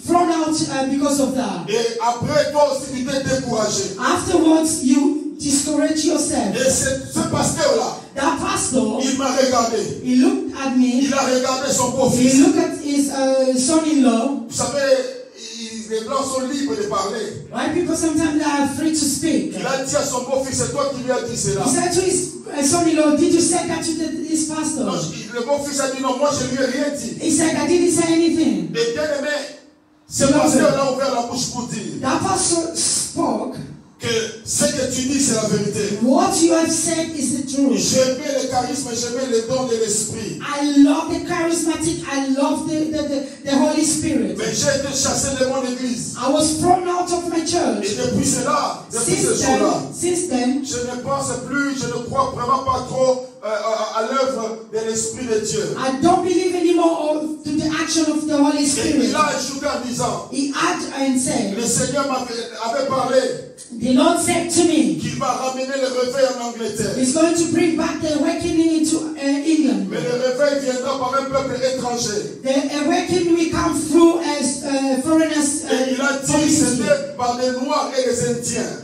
thrown out because of that. Et après, toi aussi, tu t'es découragé. Afterwards, you discourage yourself. Et ce pasteur-là, that pastor, il m'a regardé. He looked at me. Il a regardé son beau-fils. He looked at his son-in-law. Vous savez, les blancs sont libres de parler. White people sometimes they are free to speak. Il a dit à son beau-fils, c'est toi qui lui as dit cela. He said to his son-in-law, did you say that to this pastor? Non, le beau-fils a dit non, moi je lui ai rien dit. He said, I didn't say anything. Et bien aimé, ce pasteur-là a ouvert la bouche pour dire that pastor spoke que ce que tu dis c'est la vérité. What you have said is the truth. J'aimais le charisme, j'aimais le don de l'esprit. I love the charismatic, I love the Holy Spirit. Mais j'ai été chassé de mon église. I was thrown out of my church. Et depuis cela, depuis ce jour-là, since then, je ne pense plus, je ne crois vraiment pas trop à l'œuvre de l'Esprit de Dieu. I don't believe anymore to the action of the Holy Spirit. Et il a ajouté en disant, He added and said, le Seigneur avait parlé the Lord said to me, qu'il va ramener le réveil en Angleterre. He's going to bring back the awakening into England. Mais le réveil viendra par un peuple étranger. The awakening will come through as foreigners. Et il a dit c'était par les Noirs et les Indiens.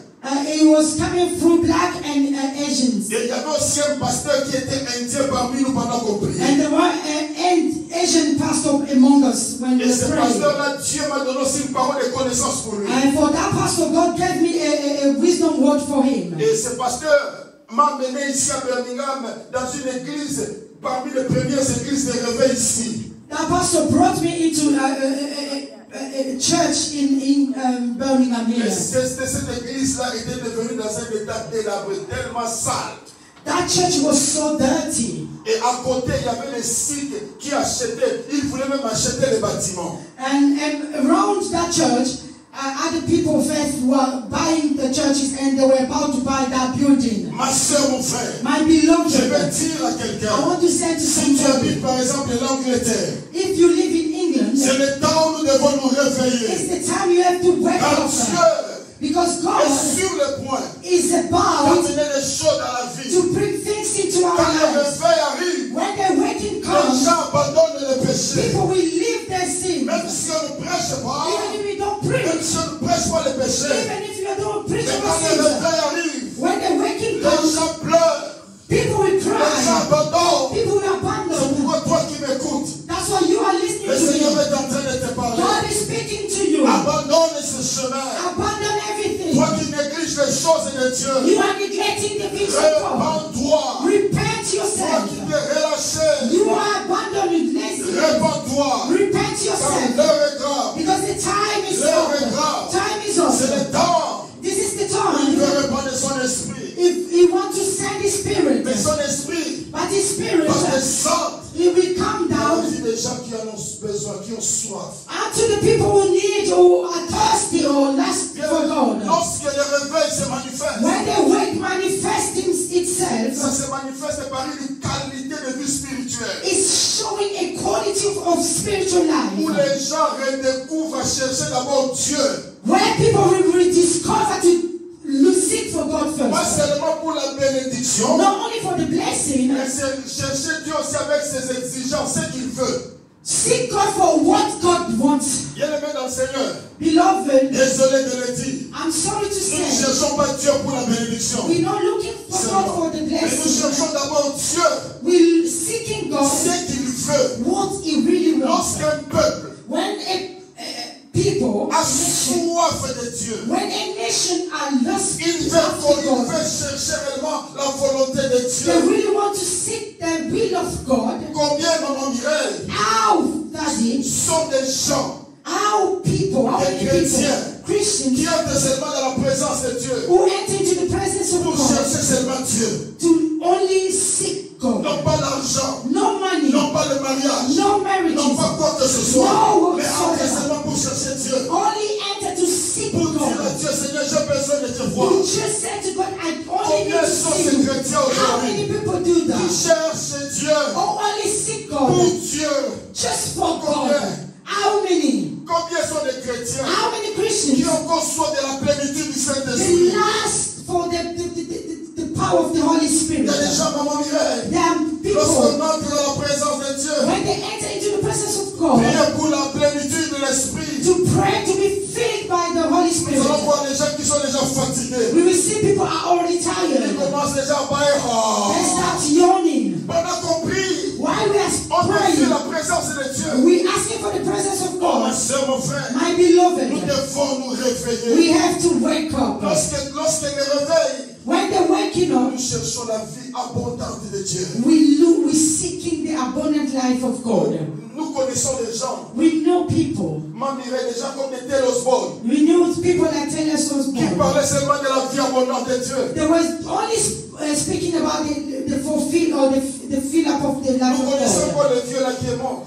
It was coming through black and Asians. Et il y avait aussi un pasteur qui était indien parmi nous pendant qu'on priait. And there were an Asian pastor among us when we Et ce prayed. pasteur-là, Dieu m'a donné aussi une parole de connaissance pour lui. And for that pastor, God gave me a wisdom word for him. Et ce pasteur m'a mené ici à Birmingham dans une église, parmi les premières églises de réveil ici. That pastor brought me into a church in Birmingham here. Cette église-là était devenue dans un état délabré, tellement sale. That church was so dirty. Et à côté, il y avait les Sikhs qui achetaient, ils voulaient même acheter les bâtiments. And around that church, other people of faith were buying the churches and they were about to buy that building. Ma soeur, mon frère, My beloved, je vais dire à I quelqu'un, want to say to si tu somebody, habites par exemple l'Angleterre, if you live in England, c'est le temps où nous devons nous réveiller. it's the time you have to wake Car up. Dieu Because God est sur le point is about d'amener les choses dans la vie. to bring things into our Quand le lives. réveil arrive, When the waking les comes, gens abandonnent le péché. people will leave their sin. Même si on ne prêche pas, Even if you don't même preach, si on ne prêche pas le péché, even if you don't preach mais about quand le sin, réveil arrive, when the waking les comes, gens pleurent, people will les gens cry. abandonnent. People will C'est abandon. pourquoi toi qui m'écoutes, That's why you are listening le to Seigneur me. est en train de te parler. God is speaking to you. Abandonne ce chemin. Abandon everything. Toi qui négliges les choses de Dieu, You are neglecting the things of God. répands-toi. Repent Toi yourself. qui t'es relâché, You are abandoning lazy. répands-toi. Repent Car yourself. l'heure est grave. Because the time is L'heure est up. grave. Time is C'est up. le temps This is the où il time. veut répandre son esprit. If he wants to send his spirit, Mais son esprit but his spirit, va descendre he will come dans la down vie des gens qui en ont besoin, qui ont soif. to the people who need or are thirsty or lust for God. Lorsque le réveil se manifeste, When the wake manifests ça itself, se manifeste par une qualité de vie spirituelle. it's showing a quality of spiritual Où life. les gens redécouvrent à chercher d'abord Dieu. Where people will rediscover to seek for God Pas first. seulement pour la bénédiction, Not only for the blessing, mais c'est chercher Dieu aussi avec ses exigences, ce qu'il veut. seek God for what God wants. Bien-aimé dans le Seigneur, Beloved, désolé de le dire, I'm sorry to nous ne say, cherchons pas Dieu pour la bénédiction. we're not looking for God for the Mais nous blessing. cherchons d'abord Dieu, We're seeking God ce qu'il veut. what He really Car soif de Dieu, when a nation are lost il after God, veut chercher réellement la volonté de they Dieu. really want to seek the will of God. Combien, maman Mireille, How, Daddy, sont des gens how people, how many people, qui Christians, entrent seulement dans la présence de Dieu who enter into the presence of pour God chercher seulement Dieu. to only seek God. Non pas l'argent, No money, non pas le mariage, no non marriages, pas quoi que ce soit, No mais entrent whatsoever. seulement pour chercher Dieu. only enter to seek Pour dire à God. Dieu, Seigneur, j'ai besoin de te voir. You just said to God, I only need Combien to sont see ces you. chrétiens How aujourd'hui many people do qui that? cherchent Dieu Oh, only seek pour God. Dieu? Just for Combien? God. How many? Combien sont les chrétiens How many qui Christians? ont conçu de la plénitude du They Saint-Esprit? last for the power of the Holy Il Spirit. y a des gens, maman Mireille, There are lorsqu'on people, entre dans la présence de Dieu, when they enter into the presence of God, priez pour la plénitude de l'Esprit. to pray to be filled by the Holy Nous Spirit. allons voir des gens qui sont déjà fatigués. We will see people are already Ils tired. commencent déjà à bailler. They start yawning. On a compris. While we On are a vu la praying, présence de Dieu. we asking for the presence of Oh, ma God. soeur, mon frère, My nous beloved, devons nous réveiller. we have to wake up. Lorsqu'elle les réveille, When they're waking up, nous cherchons la vie abondante de Dieu. we seeking the abundant life of God. Nous connaissons des gens, We know people. Mamire, des gens comme des Tel Osborne, We know people like Taylor qui Osborne. parlaient seulement de la vie abondante de Dieu. They were only speaking about the fulfill or the fill up of the life Nous of connaissons God. pas le vieux là qui est mort,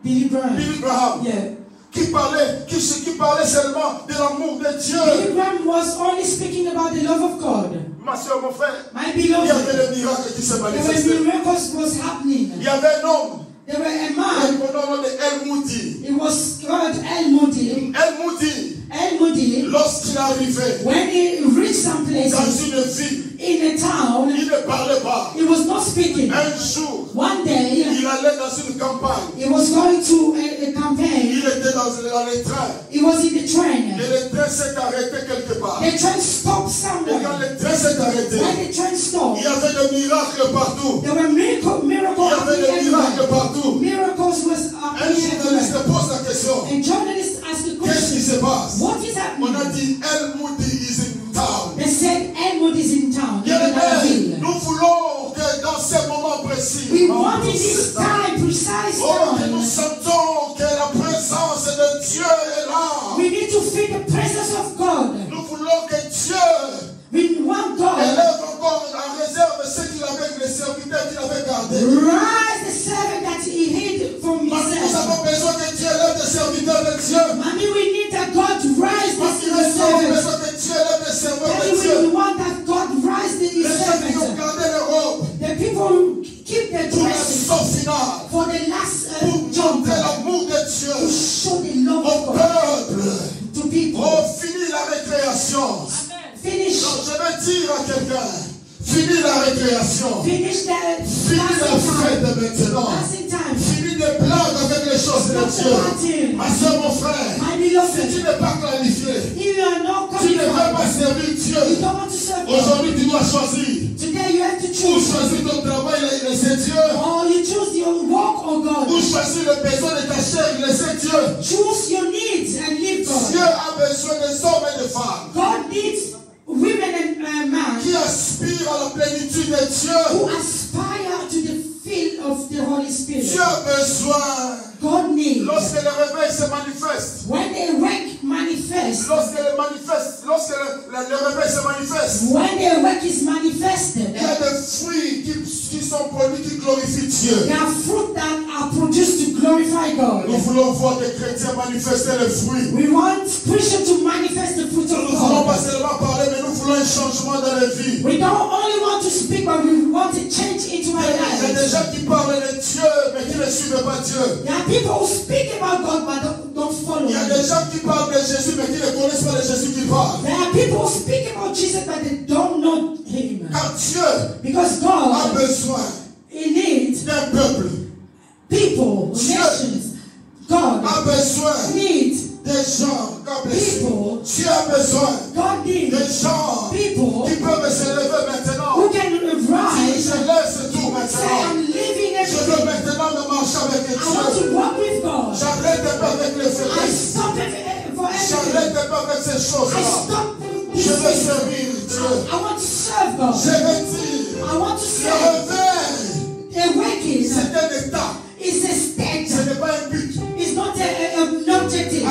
Billy Graham. Billy Graham, Yeah. qui parlait seulement de l'amour de Dieu. Billy Graham was only speaking about the love of God. Ma soeur, mon frère, My il y avait beloved, le miracle qui se there were manifestait. miracles was happening. Il y avait un homme, There were a un man. nom de El Moudi. It was called El Moody. El Moudi, El Moody. lorsqu'il arrivait When he reached some dans places une ville, in a town, il ne parlait pas. he was not speaking. Un jour, One day, il allait dans une campagne. he was going to a campaign. Il était dans le train. He was in the Et train. le train s'est arrêté quelque part. The train stopped Et somewhere. quand le train s'est arrêté, When the train il stopped, y avait des miracles partout. there were miracles Il y avait des happening miracles everywhere. partout. Miracles was Un happening journaliste everywhere. pose la question. And journalists asked the Qu'est-ce qui question, se passe? what is On a happening? dit El Moudi is in town. They said Elwood is in town. Bien in another aimé, ville. nous voulons que dans ces moments précis, We want in this time, precise oh, que nous time, sentons que la présence de Dieu est là. we need to feel the presence of God. Nous voulons que Dieu We want God. élève encore en réserve ce qu'il avait, les serviteurs qu'il avait gardés. Rise the servant that he hid from Parce que nous himself. avons besoin que Dieu élève des serviteurs de Dieu. Mommy, we need that God rise Parce que the nous avons servant. besoin que Dieu élève des serveurs de Daddy, Dieu. we want that God rise the Les gens qui ont servant. gardé les robes The people who keep their pour la dresses saut finale, for the last pour jump, montrer l'amour de to Dieu show the love au of God peuple. to people. Oh, fini la récréation. Finish, Donc, je vais dire à quelqu'un, fini la récréation. finish the Fini la fête maintenant. passing time. Fini des blagues avec les choses de Dieu. Ma soeur, mon frère, My si beloved, tu n'es pas clarifié, if you are not tu ne veux pas qualified, servir you Dieu. don't want to serve God. Aujourd'hui, tu dois choisir. Today you have to Ou choose. choisir ton travail et laisser Dieu. Or you choose your walk or Ou God. choisir le besoin de ta chair et laisser Dieu. Choose your needs and live Dieu God. a besoin des hommes et des femmes God needs women and men qui aspirent à la plénitude de Dieu. who aspire to the fill of the Holy Spirit. Dieu a besoin, God needs. lorsque le réveil se manifeste, When the work manifests, lorsque le réveil se manifeste, when the work is manifested, il y a des fruits qui sont produits qui glorifient Dieu. there are fruit that are produced to glorify Nous God. voulons voir des chrétiens manifester les fruits. We want Christians to manifest the fruit Nous of ne voulons pas God. seulement parler, mais nous voulons un changement dans les vies. We don't only want to speak, but we want to change into Il our y a des lives. gens qui parlent de Dieu, mais qui ne suivent pas Dieu. There are people who speak about God but don't follow Il y a Him. des gens qui parlent de Jésus, mais qui ne connaissent pas le Jésus qui parle. There are people who speak about Jesus but they don't know Him. Car Dieu Because a God, besoin He needs d'un peuple. people, Dieu nations. God A besoin needs des gens. God bless you. people. Dieu a besoin God needs des gens people qui peuvent se lever maintenant. who can Si rise je laisse tout and say, maintenant, I'm living je veux everything. maintenant me marcher avec I want Dieu. to walk with God. J'arrête de faire avec les I faiblesses. stop it for everything. J'arrête n'arrêtez pas avec ces I choses-là. stop Je this vais thing. servir Dieu. I want to serve God. Je retire. I want to Le serve. réveil, The waking c'est un état. is a Ce state. n'est pas un but. It's not an objective.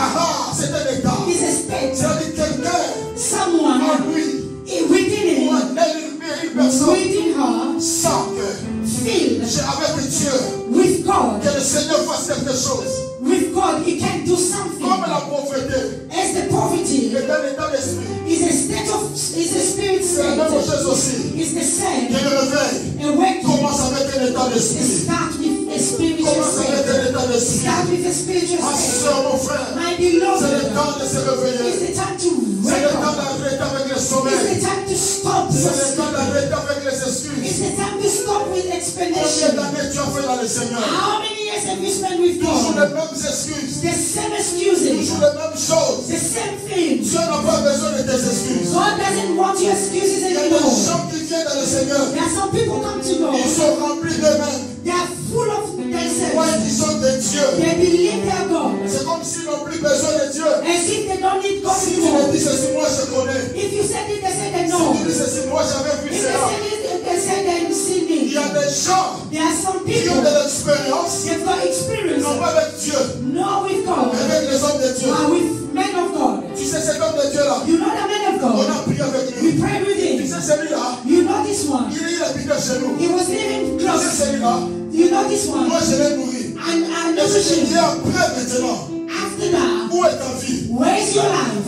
C'est un état. It's a state. C'est-à-dire quelqu'un Someone en lui within ou him, en elle, une personne within her, sent que feel j'ai avec Dieu, with God. que le Seigneur fasse quelque chose. With God, he can do something. Comme la pauvreté As the poverty est un état d'esprit. is a state of, is a spirit C'est la même chose state. aussi. It's the same. Que le réveil A waking commence avec un état d'esprit. start with a spiritual Commence avec state. un état d'esprit. Start with a spiritual Ma state. soeur, mon frère, My c'est le beloved, temps de se it's réveiller. the time to C'est le wake temps up. d'arrêter avec le It's sommeil. the time to stop. C'est le It's temps d'arrêter avec les excuses. the time to stop with Combien explanation. d'années tu as fait dans le Seigneur? How many years have you spent with Toujours God? les mêmes excuses. The same excuses. Toujours les mêmes choses. The same things. Dieu n'a pas besoin de tes excuses. God doesn't want your excuses Il y a des anymore. gens qui viennent dans le Seigneur. There are some people come to Ils God. sont remplis d'eux-mêmes. They are full of Ouais, themselves. ils sont des dieux. They believe they are God. C'est comme s'ils n'ont plus besoin de Dieu. As if they don't need God Si tu me anymore. dis ceci, moi je connais. If you said it, they say they Si know. tu dis ceci, moi j'avais vu If they cela. said it, they say they've seen Il y a it. des gens There are some qui ont people, de l'expérience, they've got experience, non pas avec Dieu, not with God, mais avec les hommes de Dieu. but with men of God. Tu sais, cet homme de Dieu-là, You know the men of on God. a prié avec We lui. prayed with Tu him. sais, celui-là, You know this one. il habitait chez nous. He was living Tu sais, close. celui-là, You know this one. moi je l'ai nourri. And I Et know ce qui him. dit après maintenant, After that, où est ta vie? where's your life?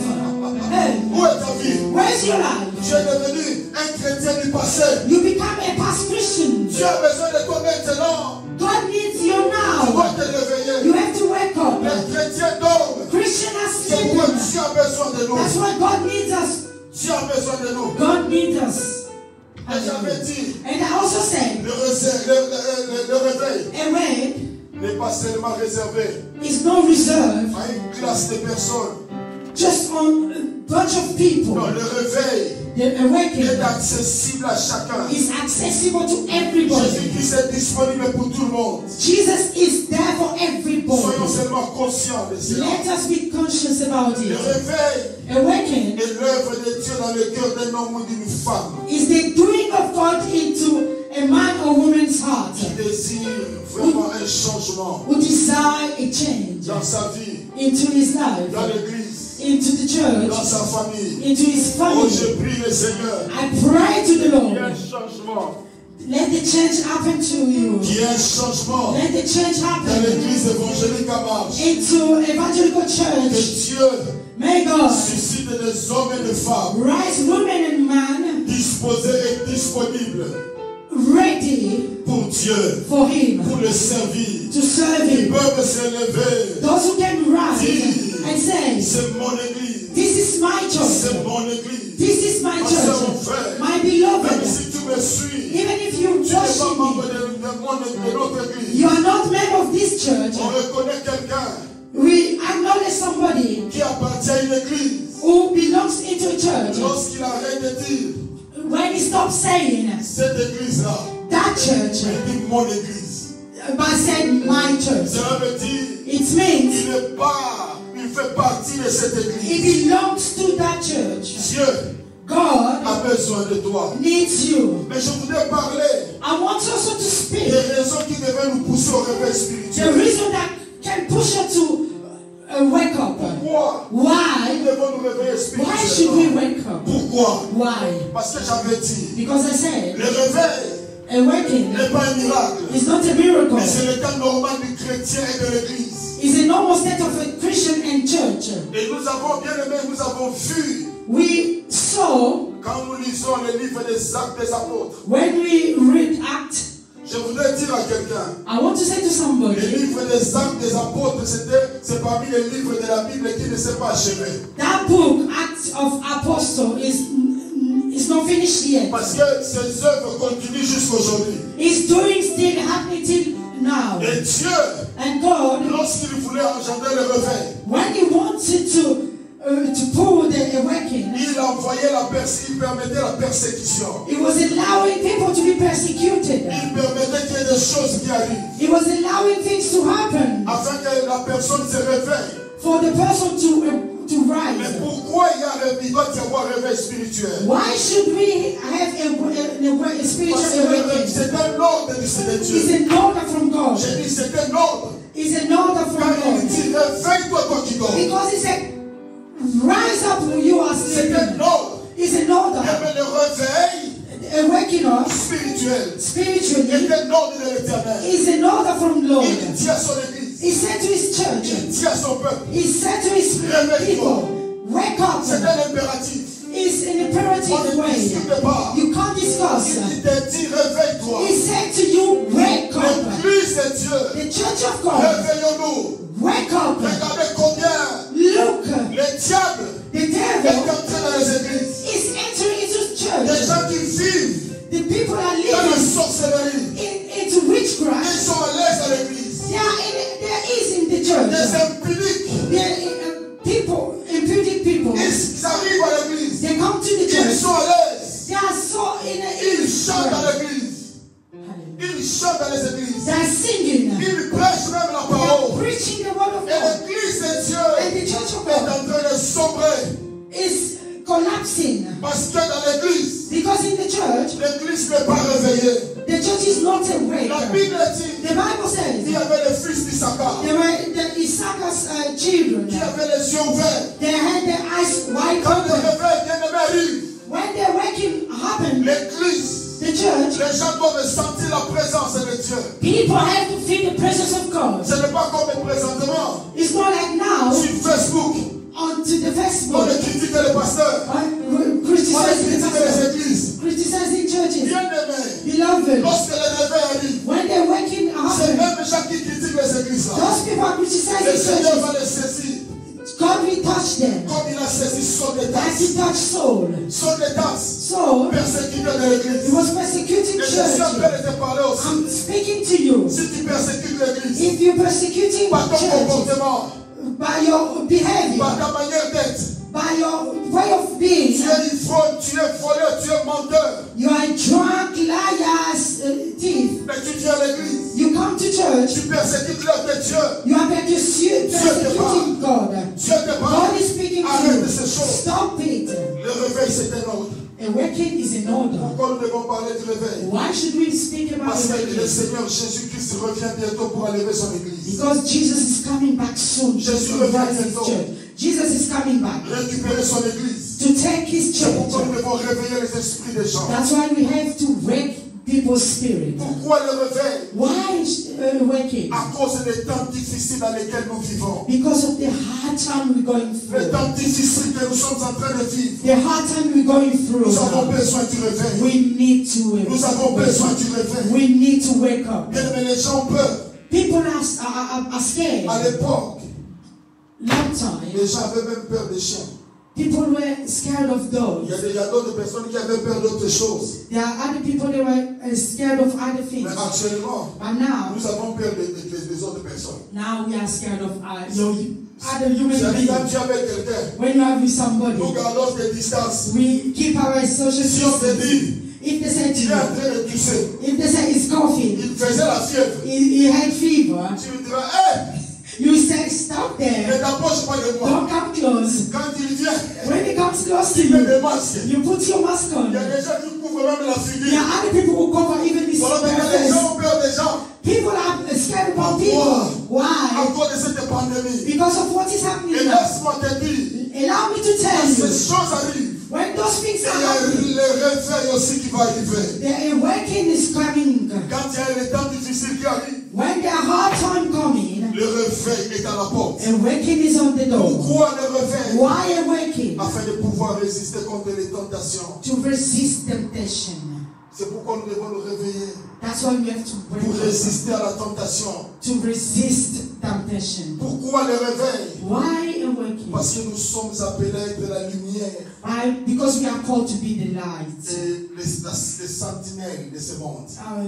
Hey, Où est ta vie? where's your life? Tu es devenu un chrétien du passé. You become a past Christian. Tu as besoin de toi maintenant. God needs you Tu now. dois te réveiller. You have to wake up. Les chrétiens dorment. Christian are C'est pourquoi sleeping. tu as besoin de nous. That's why God needs us. Tu as besoin de nous. God needs us. Et j'avais dit, And I also said, le réveil awake n'est pas seulement réservé is not reserved à une classe de personnes. just on a bunch of people. Non, le réveil The est awakening accessible à chacun. is accessible to everybody. Jésus-Christ est disponible pour tout le monde. Jesus is there for Soyons everybody. seulement conscients de cela. Let us be conscious about Le it. réveil Awakening est l'œuvre de Dieu dans le cœur d'un homme ou d'une femme is the doing of God into a man or woman's heart qui désire vraiment un changement who desire a change dans sa vie, into his life, dans l'église, into the dans church, sa famille. into his Oh, family. je prie le Seigneur. I pray to the Qu'il y ait Lord. un changement. Let the change happen to you. Qu'il y ait un changement Let the change dans happen l'église évangélique à Marche. into evangelical Que church. Dieu May God suscite des hommes et des femmes rise women and men disposés et disponibles ready pour Dieu, for Him pour le servir. to serve Ils Him. peuvent s'élever. Those who can rise and say, C'est mon église. this is my church. C'est mon église. This is my Ma soeur, mon church. frère, My même beloved, si tu me suis, even if you tu n'es pas worship membre me, de notre église. you are not member of this church. On reconnaît quelqu'un We acknowledge somebody qui appartient à une église. who belongs into a church. Lorsqu'il arrête de dire When he stops saying cette église-là, that church, il dit mon église. but said my church, Cela veut dire it means qu'il n'est pas, il fait partie de cette it église. belongs to that church. Dieu God a besoin de toi. needs you. Mais je voudrais parler I want also to speak des raisons qui devaient nous pousser au réveil the spirituel. reason that can push you to wake up. Pourquoi nous Why? devons nous réveiller Why should we spirituellement? wake up? Pourquoi? Why? Parce que j'avais dit, Because I said le réveil awakening n'est pas un miracle, is not a miracle. mais c'est l'état normal du chrétien et de l'église. It's a normal state of a Christian and church. Et nous avons bien aimé, nous avons vu, We saw quand nous lisons le livre des Actes des Apôtres, when we read Acts. je voudrais dire à quelqu'un, I want to say to le somebody livre des Actes des Apôtres, c'est parmi les livres de la Bible qui ne s'est pas achevé. that book, Acts of Apostle, is not finished yet. Parce que ces œuvres continuent jusqu'aujourd'hui. It's doing still happening till now. Et Dieu, And God, lorsqu'il voulait engendrer le réveil, when He wanted to pull the awakening, il envoyait il permettait la persécution. He was allowing people to be persecuted. Il permettait qu'il y ait des choses qui arrivent. He was allowing things to happen Afin que la personne se réveille. for the person to to Mais rise. pourquoi il doit y avoir un réveil spirituel? Why should we have a spiritual Parce que le réveil, awakening? c'est un ordre de It's Dieu. an order from God. J'ai dit, c'est un ordre. It's an order from Quand il God. dit, réveille-toi, toi qui dors. Because he said, rise up when you are C'est un sleeping. ordre. It's an Et order. bien, le réveil Awaken us spirituel spiritually est un ordre de l'Éternel. is an order from the Lord. Il dit à son église, He said to his church, il dit à son peuple, he said to his people, wake c'est up. un impératif. It's an On imperative ne way. discute pas. You can't discuss. Il te dit, réveille-toi. He said to you, wake up. L'église de Dieu, The church of God, réveillons-nous. wake up. Regardez combien Look, le diable the est devil entré dans les églises. is entering into Des church. gens qui vivent The people are dans la living sorcellerie. into Ils witchcraft. sont à l'aise à l'église. There is in the Des church. impudiques. People, imputed people, Ils arrivent à l'église. they come to the Ils church. sont à l'aise. They are so Ils chantent in à l'église. Ils chantent dans les églises. They are singing. Ils prêchent même la They are parole. preaching the word of Et God. l'église de And Dieu the church of est God en train de sombrer. is collapsing. Parce que dans l'église, Because in the church, l'église n'est pas réveillée. the church is not awake. La Bible dit, The Bible il y says avait les fils d'Issachar they were the Issachar's children. qui avaient les yeux ouverts. They had their eyes wide Quand le open. réveil bien-aimé arrive, When the waking happened, l'église, the church, les gens doivent sentir la présence de Dieu. people have to feel the presence of God. Ce n'est pas comme présentement It's not like now sur Facebook. onto the On Facebook. critique les pasteurs. On Criticizing critique les églises. criticizing churches. Bien-aimés, Beloved, lorsque le réveil arrive, when the waking c'est happens, même les gens qui critiquent les églises là. those people are Le criticizing Seigneur churches. va les saisir God will touch them. comme il a saisi son As état. he touched Saul. Son état Saul, persécuteur de he l'église. was persecuting Et je suis en church. train de te parler aussi. I'm speaking to you. Si tu persécutes l'église, If you're persecuting par ton church comportement, by your behavior, par ta manière d'être, by your way of being, tu es ivrogne, tu es voleur, tu es menteur, you are drunk, liars, thief. mais tu viens à l'église, You come to church, tu persécutes l'œuvre de Dieu. you are persecuting God. Dieu te parle. God is speaking to Arrête you. ces choses. Stop it. Le réveil, c'est un ordre. Awakening is an order. Pourquoi nous devons parler du réveil? Why should we speak about Parce que le awakening? Seigneur Jésus-Christ revient bientôt pour enlever son église. Because Jesus is coming back soon to Jesus revive his revient church. Jesus is coming back Récupérer son église. to take his C'est pourquoi church. nous devons réveiller les esprits des gens. That's why we have to wake people's spirit. Pourquoi le réveil? Why waking? À cause des temps difficiles dans lesquels nous vivons. Because of the hard time we're going Les through. temps difficiles que nous sommes en train de vivre. The hard time we're going through. Nous avons now. besoin du réveil. We need to Nous avons besoin du réveil. We need to wake up. Bien, mais les gens ont peur. People are scared. À l'époque, Long time, les gens avaient même peur des chiens. people were scared of dogs. Il y a d'autres personnes qui avaient peur d'autres choses. There are other people that were scared of other things. Mais actuellement, But now, nous avons peur des autres personnes. now we are scared of other human C'est-à-dire, quand beings. tu es avec quelqu'un, When you are with somebody, nous gardons des distances. we keep our social Si on te distance. dit, If they say to il est en you, train de tousser, if they say it's coughing, il faisait la fièvre, he had fever, tu lui diras, hé, you say stop ne there, t'approche pas de moi. don't come close. Quand il vient, When he comes close to il met you, des masques. you put your mask Il y a on. des gens qui couvrent même la There figure. are other people who cover even this Voilà, their maintenant, les face. gens ont peur des gens. People are scared about people. À Why? cause de cette pandémie. Because of what is Et happening now. laisse-moi te dire, Allow me to quand tell you, ces choses arrivent, when those things il are y a happening, le réveil aussi qui va arriver. the awakening is coming. Quand il y a les temps difficiles qui arrivent, When the hard time coming, le réveil est à la porte. awakening is on the door. Pourquoi le réveil? Why awakening? Afin de pouvoir résister contre les tentations. To resist temptation. C'est pourquoi nous devons nous réveiller. That's why we have to Pour wake up. résister à la tentation. To resist temptation. Pourquoi le réveil? Why awakening? Parce que nous sommes appelés à être la lumière Why? Because we are called to be the light. et les sentinelles de ce monde.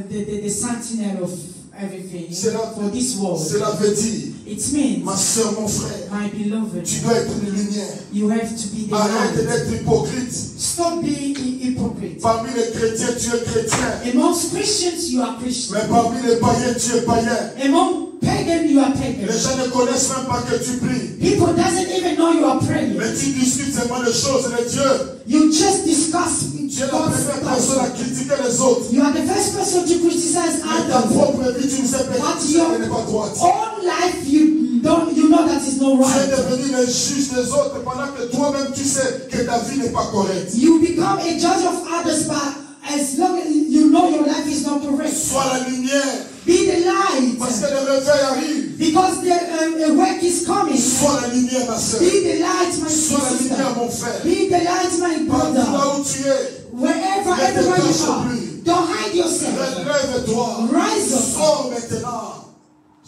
The sentinel of everything Cela, for this world. cela veut dire, It means, ma soeur, mon frère, my beloved, tu dois être une lumière. you have to be the Arrête light. d'être hypocrite. Stop being hypocrite. Parmi les chrétiens, tu es chrétien. Amongst Christians, you are Christian. Mais parmi les païens, tu es païen. Among pagan, you are pagan. Les gens ne connaissent même pas que tu pries. People doesn't even know you are praying. Mais tu discutes seulement des choses de Dieu. You just discuss Tu es la God's première personne à person. critiquer les autres. You are the first person to criticize Mais ta others. propre vie, tu ne sais pas But que your elle n'est pas droite. own life, you know that is not Tu es right. devenu le juge des autres pendant que toi-même tu sais que ta vie n'est pas correcte. You become a judge of others, but as long as you know your life is not correct. Sois la lumière. Be the light. Parce que le réveil arrive. Because the work is coming. Sois la lumière, ma soeur. Be the light, my Sois la lumière, sister. mon frère. Be the light, my Partout brother. là où tu es, Wherever, Ne te everywhere you cache are. plus. Don't hide yourself. relève-toi. Rise up. Sors maintenant.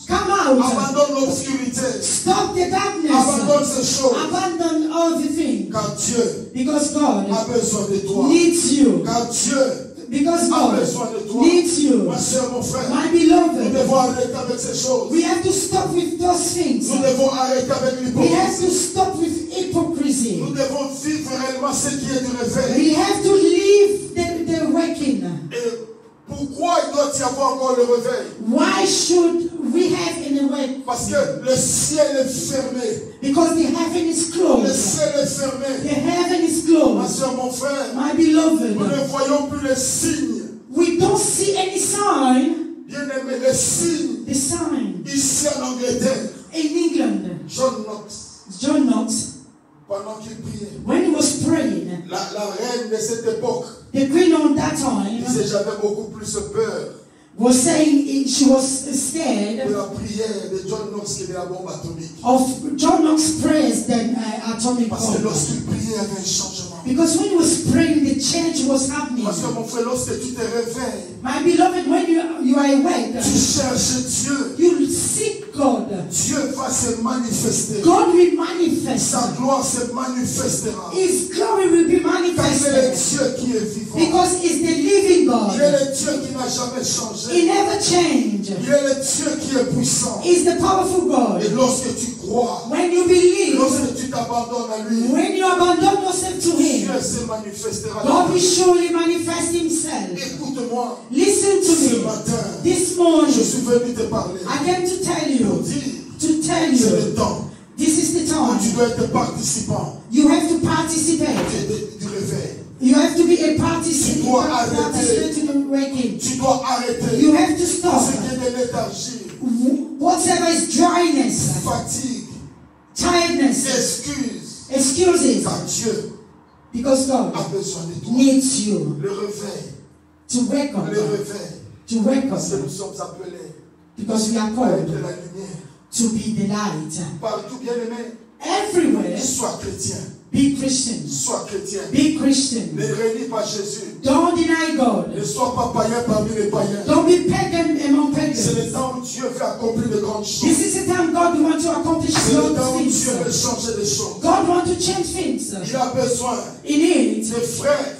Come out. Abandonne l'obscurité. Stop the darkness. Abandonne ces choses. Abandon all the things. Car Dieu Because God a besoin de toi. needs you. Car Dieu Because a God besoin de toi. needs you. Ma soeur, mon frère, My nous beloved, devons arrêter avec ces choses. we have to stop with those things. Nous devons arrêter avec We have l'hypocrisie. to stop with hypocrisy. Nous devons vivre réellement ce qui est du réveil. We have to leave the waking. Et pourquoi il doit y avoir encore le réveil? Why should we have in a wake? Parce que le ciel est fermé. Because the heaven is Le closed. ciel est fermé. The heaven is Ma closed. soeur, mon frère, My nous beloved, ne voyons plus les signes. we don't see any sign. Bien-aimés, les signes The sign ici en Angleterre. in England. John Knox, John Knox, pendant qu'il priait, when he was praying, la reine de cette époque the queen on that time disait j'avais beaucoup plus peur was saying she was scared de la prière de John Knox que de la bombe atomique. of John Knox's prayers than atomic Parce que bomb. lorsqu'il priait, il y avait un changement. Because when he was praying, the change was happening. Parce que mon frère, lorsque tu te réveilles, My beloved, when you are awake, tu cherches Dieu. you seek God. Dieu va se manifester. God will manifest. Sa gloire se manifestera. His glory will be Car c'est le manifested. Dieu qui est vivant. Because it's the living Il est God. le Dieu qui n'a jamais changé. He never changed. Il est le Dieu qui est puissant. He's the powerful God. Et lorsque tu crois, When you believe, lorsque tu t'abandonnes à lui, when you abandon yourself to Him, Dieu se manifestera. God will surely manifest Himself. Écoute-moi, Listen to ce me. matin, This je morning, suis venu te parler I came to tell pour you, dire, c'est le temps this is the où tu time. dois être participant You have to participate. du réveil. You have to be a participant. Tu dois arrêter. Participate to the waking. Tu dois arrêter You have to ce stop. qui est de léthargie, Whatever is dryness, fatigue, tiredness, excuse. excuses, Car Dieu because God a besoin de toi. needs you Le réveil, to wake up. le réveil. To wake Parce que up. nous sommes appelés Because we are à être called la lumière. to be the light. Partout, bien aimé, Everywhere, sois chrétien. be Christian. Sois chrétien. Be Christian. Ne renie pas Jésus. Don't deny God. Ne sois pas païen parmi les païens. Don't be pagan among C'est pagans. le temps où Dieu veut accomplir de grandes choses. This is the time God wants to accomplish C'est le temps great où Dieu veut things. changer des choses. God wants to change things. Il a besoin He needs de frères,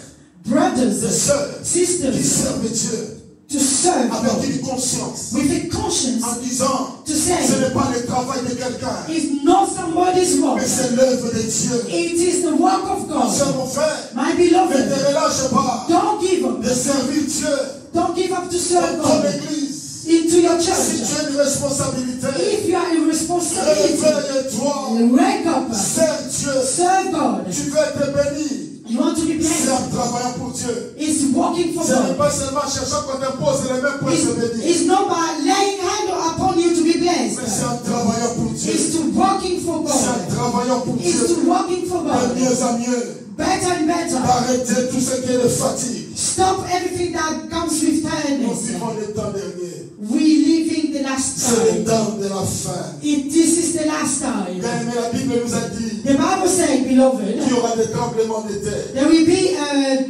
de brothers, sœurs qui sisters servent Dieu to serve avec God une conscience. with a conscience En disant, to ce say, n'est pas le travail de quelqu'un, it's not somebody's work. mais c'est l'œuvre de Dieu. It is the work of C'est God. mon frère. My Ne beloved, te relâche pas don't give up. de servir Dieu Don't give up to serve dans ton God église. into your Si church. tu as une responsabilité, If you are a responsibility, réveille-toi. wake up. Sers Dieu. Serve God. Tu veux être béni. You want to be C'est blessed. en travaillant pour Dieu. It's working for Ce n'est God. pas seulement cherchant qu'on t'impose les mêmes pour être béni. It's not by laying hand upon you to be Mais c'est blessed. en travaillant pour Dieu. It's to working for C'est en God. travaillant pour It's Dieu. to working for De God. mieux en mieux. Better and better. D'arrêter tout ce qui est de fatigue. Stop everything that comes with Nous tiredness. vivons les temps derniers. We living the last C'est le time. temps de la fin. This is the last time. Bien aimé, la Bible nous a dit The Bible says, beloved, qu'il y aura des tremblements de terre. there will be a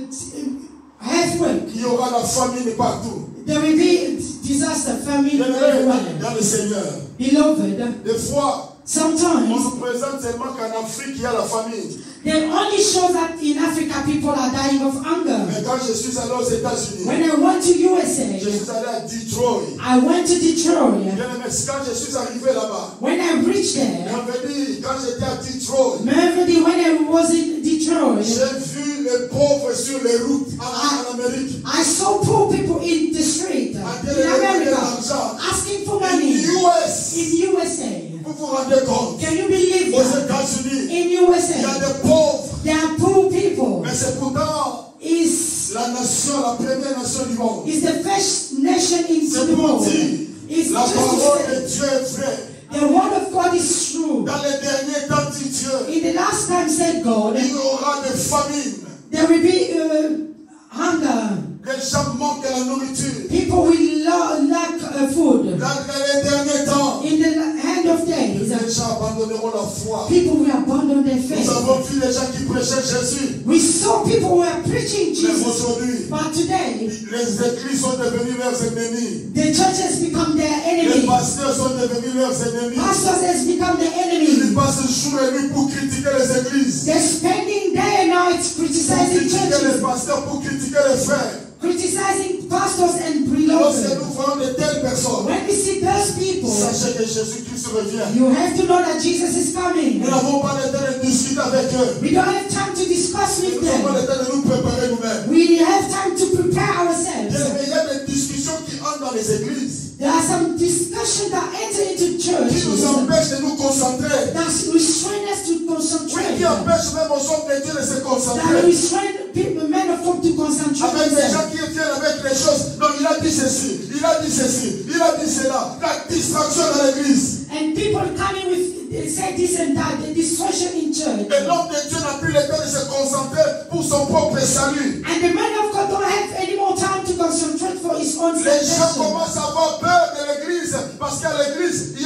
earthquake. Il y aura la famine partout. There will be disaster, famine Bien aimé, everywhere. dans le Seigneur. Beloved, Des fois, on sometimes nous présente seulement qu'en Afrique, il y a la famine. they only show that in Africa people are dying of hunger. Mais quand je suis allé aux États-Unis, When I went to je USA, suis allé à Detroit. I went to Detroit. Bien aimé, quand je suis arrivé là-bas, When I reached there, on me dit, quand j'étais à Detroit, remember when I was in Detroit, j'ai vu les pauvres sur les routes en Amérique. I saw poor people in the street in America asking for In money. the US, In USA. Vous vous rendez compte? Can you believe Aux that? États-Unis, In il y a USA, des pauvres. there are poor people. Mais c'est pourtant Is la nation, la première nation du monde. the first nation in C'est the pour world. dire, It's la just to parole say, de Dieu est vraie. the word of God is true. Dans les derniers temps, dit Dieu, In the last time, said God, il y aura des famines. there will be hunger. Les gens manquent de la nourriture. People will lack food. Dans les derniers temps, In the end of days, les gens abandonneront la foi. people will abandon their Nous faith. avons vu les gens qui prêchaient Jésus. We saw people who were preaching Mais Jesus, aujourd'hui, but today les églises sont devenues leurs ennemis. the church has become their Les enemy. pasteurs sont devenus leurs ennemis. Pastors has become their Ils enemy. passent jour et nuit pour critiquer les églises. They're spending day and night Pour criticizing critiquer les churches, pasteurs, pour critiquer les frères. criticizing pastors and Lorsque believers. nous voyons de telles personnes, When we see those people, sachez que Jésus-Christ revient. you have to know that Jesus is coming. Nous n'avons pas le temps de discuter avec eux. We don't have time to discuss with Nous n'avons pas them. le temps de nous préparer nous-mêmes. We have time to prepare ourselves. Il y a des discussions qui entrent dans les églises, There are some discussions that enter into qui churches nous empêchent de nous concentrer, that restrain us to oui, concentrate. qui empêchent même aux hommes de Dieu de se That concentrer. restrain people, men of God to concentrate Avec des gens themselves. qui viennent avec les choses. Non, il a dit ceci, il a dit ceci, il a dit cela. La distraction dans l'église. And people coming with say this and that, the distraction in church. Et l'homme de Dieu n'a plus le temps de se concentrer pour son propre salut. And the man of God don't have any more time to concentrate for his own Les gens salvation. commencent à avoir peur de l'église parce qu'à l'église, il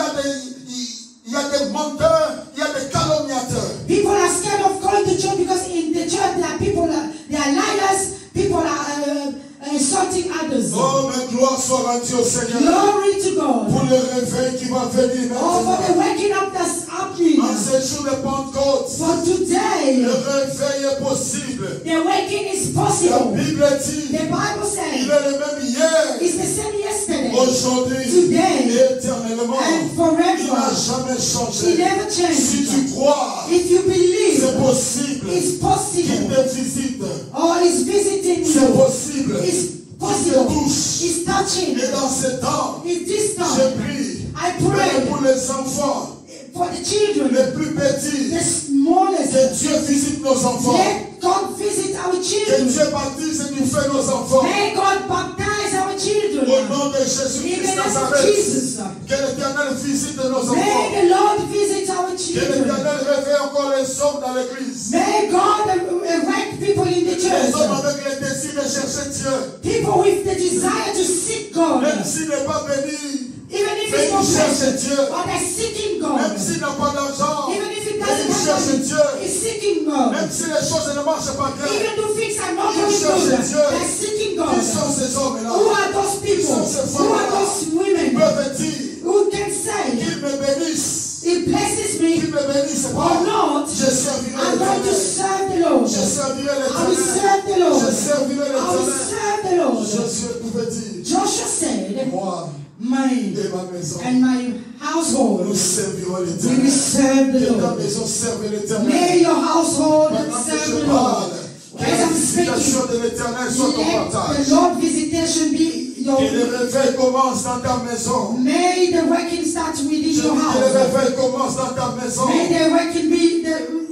y a des menteurs, il y a des calomniateurs. People are scared of going to church because in the church there are people, they are liars, people are insulting others. Oh, mais gloire soit rendue au Seigneur Glory to God. pour le réveil qui va venir Oh, for the maintenant. waking up that's happening. En ce jour de Pentecôte, For today, le réveil est possible. the waking is La possible. Bible dit, The Bible il says est le même hier, it's the same yesterday, aujourd'hui today, et éternellement. and Il n'a forever. jamais It changé. never Si changed. tu crois, If you believe, c'est possible it's qu'il possible. te visite. Or it's visiting C'est you. possible It's qu'il te possible. touche. It's touching. Et dans ce temps, It's this je time. prie I même pray pour les enfants for the children, les plus petits, the smallest. que Dieu visite nos enfants. Let God visit our Que children. Dieu baptise et nous fait nos enfants. May God baptize our Au children. nom de In Jésus-Christ the name of Nazareth. Jesus. Que l'Éternel visite nos enfants. May the Lord visit our Que children. l'Éternel réveille encore les hommes dans l'église. May God erect people in the Les hommes church. avec le désir de chercher Dieu. People with the desire to seek God. Même s'il n'est pas béni, Even if mais it's not il cherche blessed, Dieu. but they're seeking Même God. s'il n'a pas d'argent, Even if it mais doesn't il have cherche money, Dieu. it's seeking God. Même si les choses ne marchent pas bien, Even though things are not il going cherche good, Dieu. they're seeking Qui God. sont ces hommes-là? Who are those people? Who are those Ils women peuvent dire who can say, qu'ils me bénissent. He blesses me Qu'ils me bénissent or pas. not, Je servirai I'm going to l'Éternel. serve the Lord. Je servirai I will l'Éternel. serve the Lord. Je servirai I will l'Éternel. serve the Lord. Josué pouvait dire, Joshua said, moi mine et ma maison, and my household, nous servirons we will l'Éternel. serve the Que ta Lord. maison serve l'Éternel. May your household Pendant que serve je the Lord. parle, que As la I'm speaking, visitation de l'Éternel soit ton let partage. the Lord visitation be your. Que le réveil commence dans ta maison. May the working start Je within dis your que le house. réveil commence dans ta maison. May the working be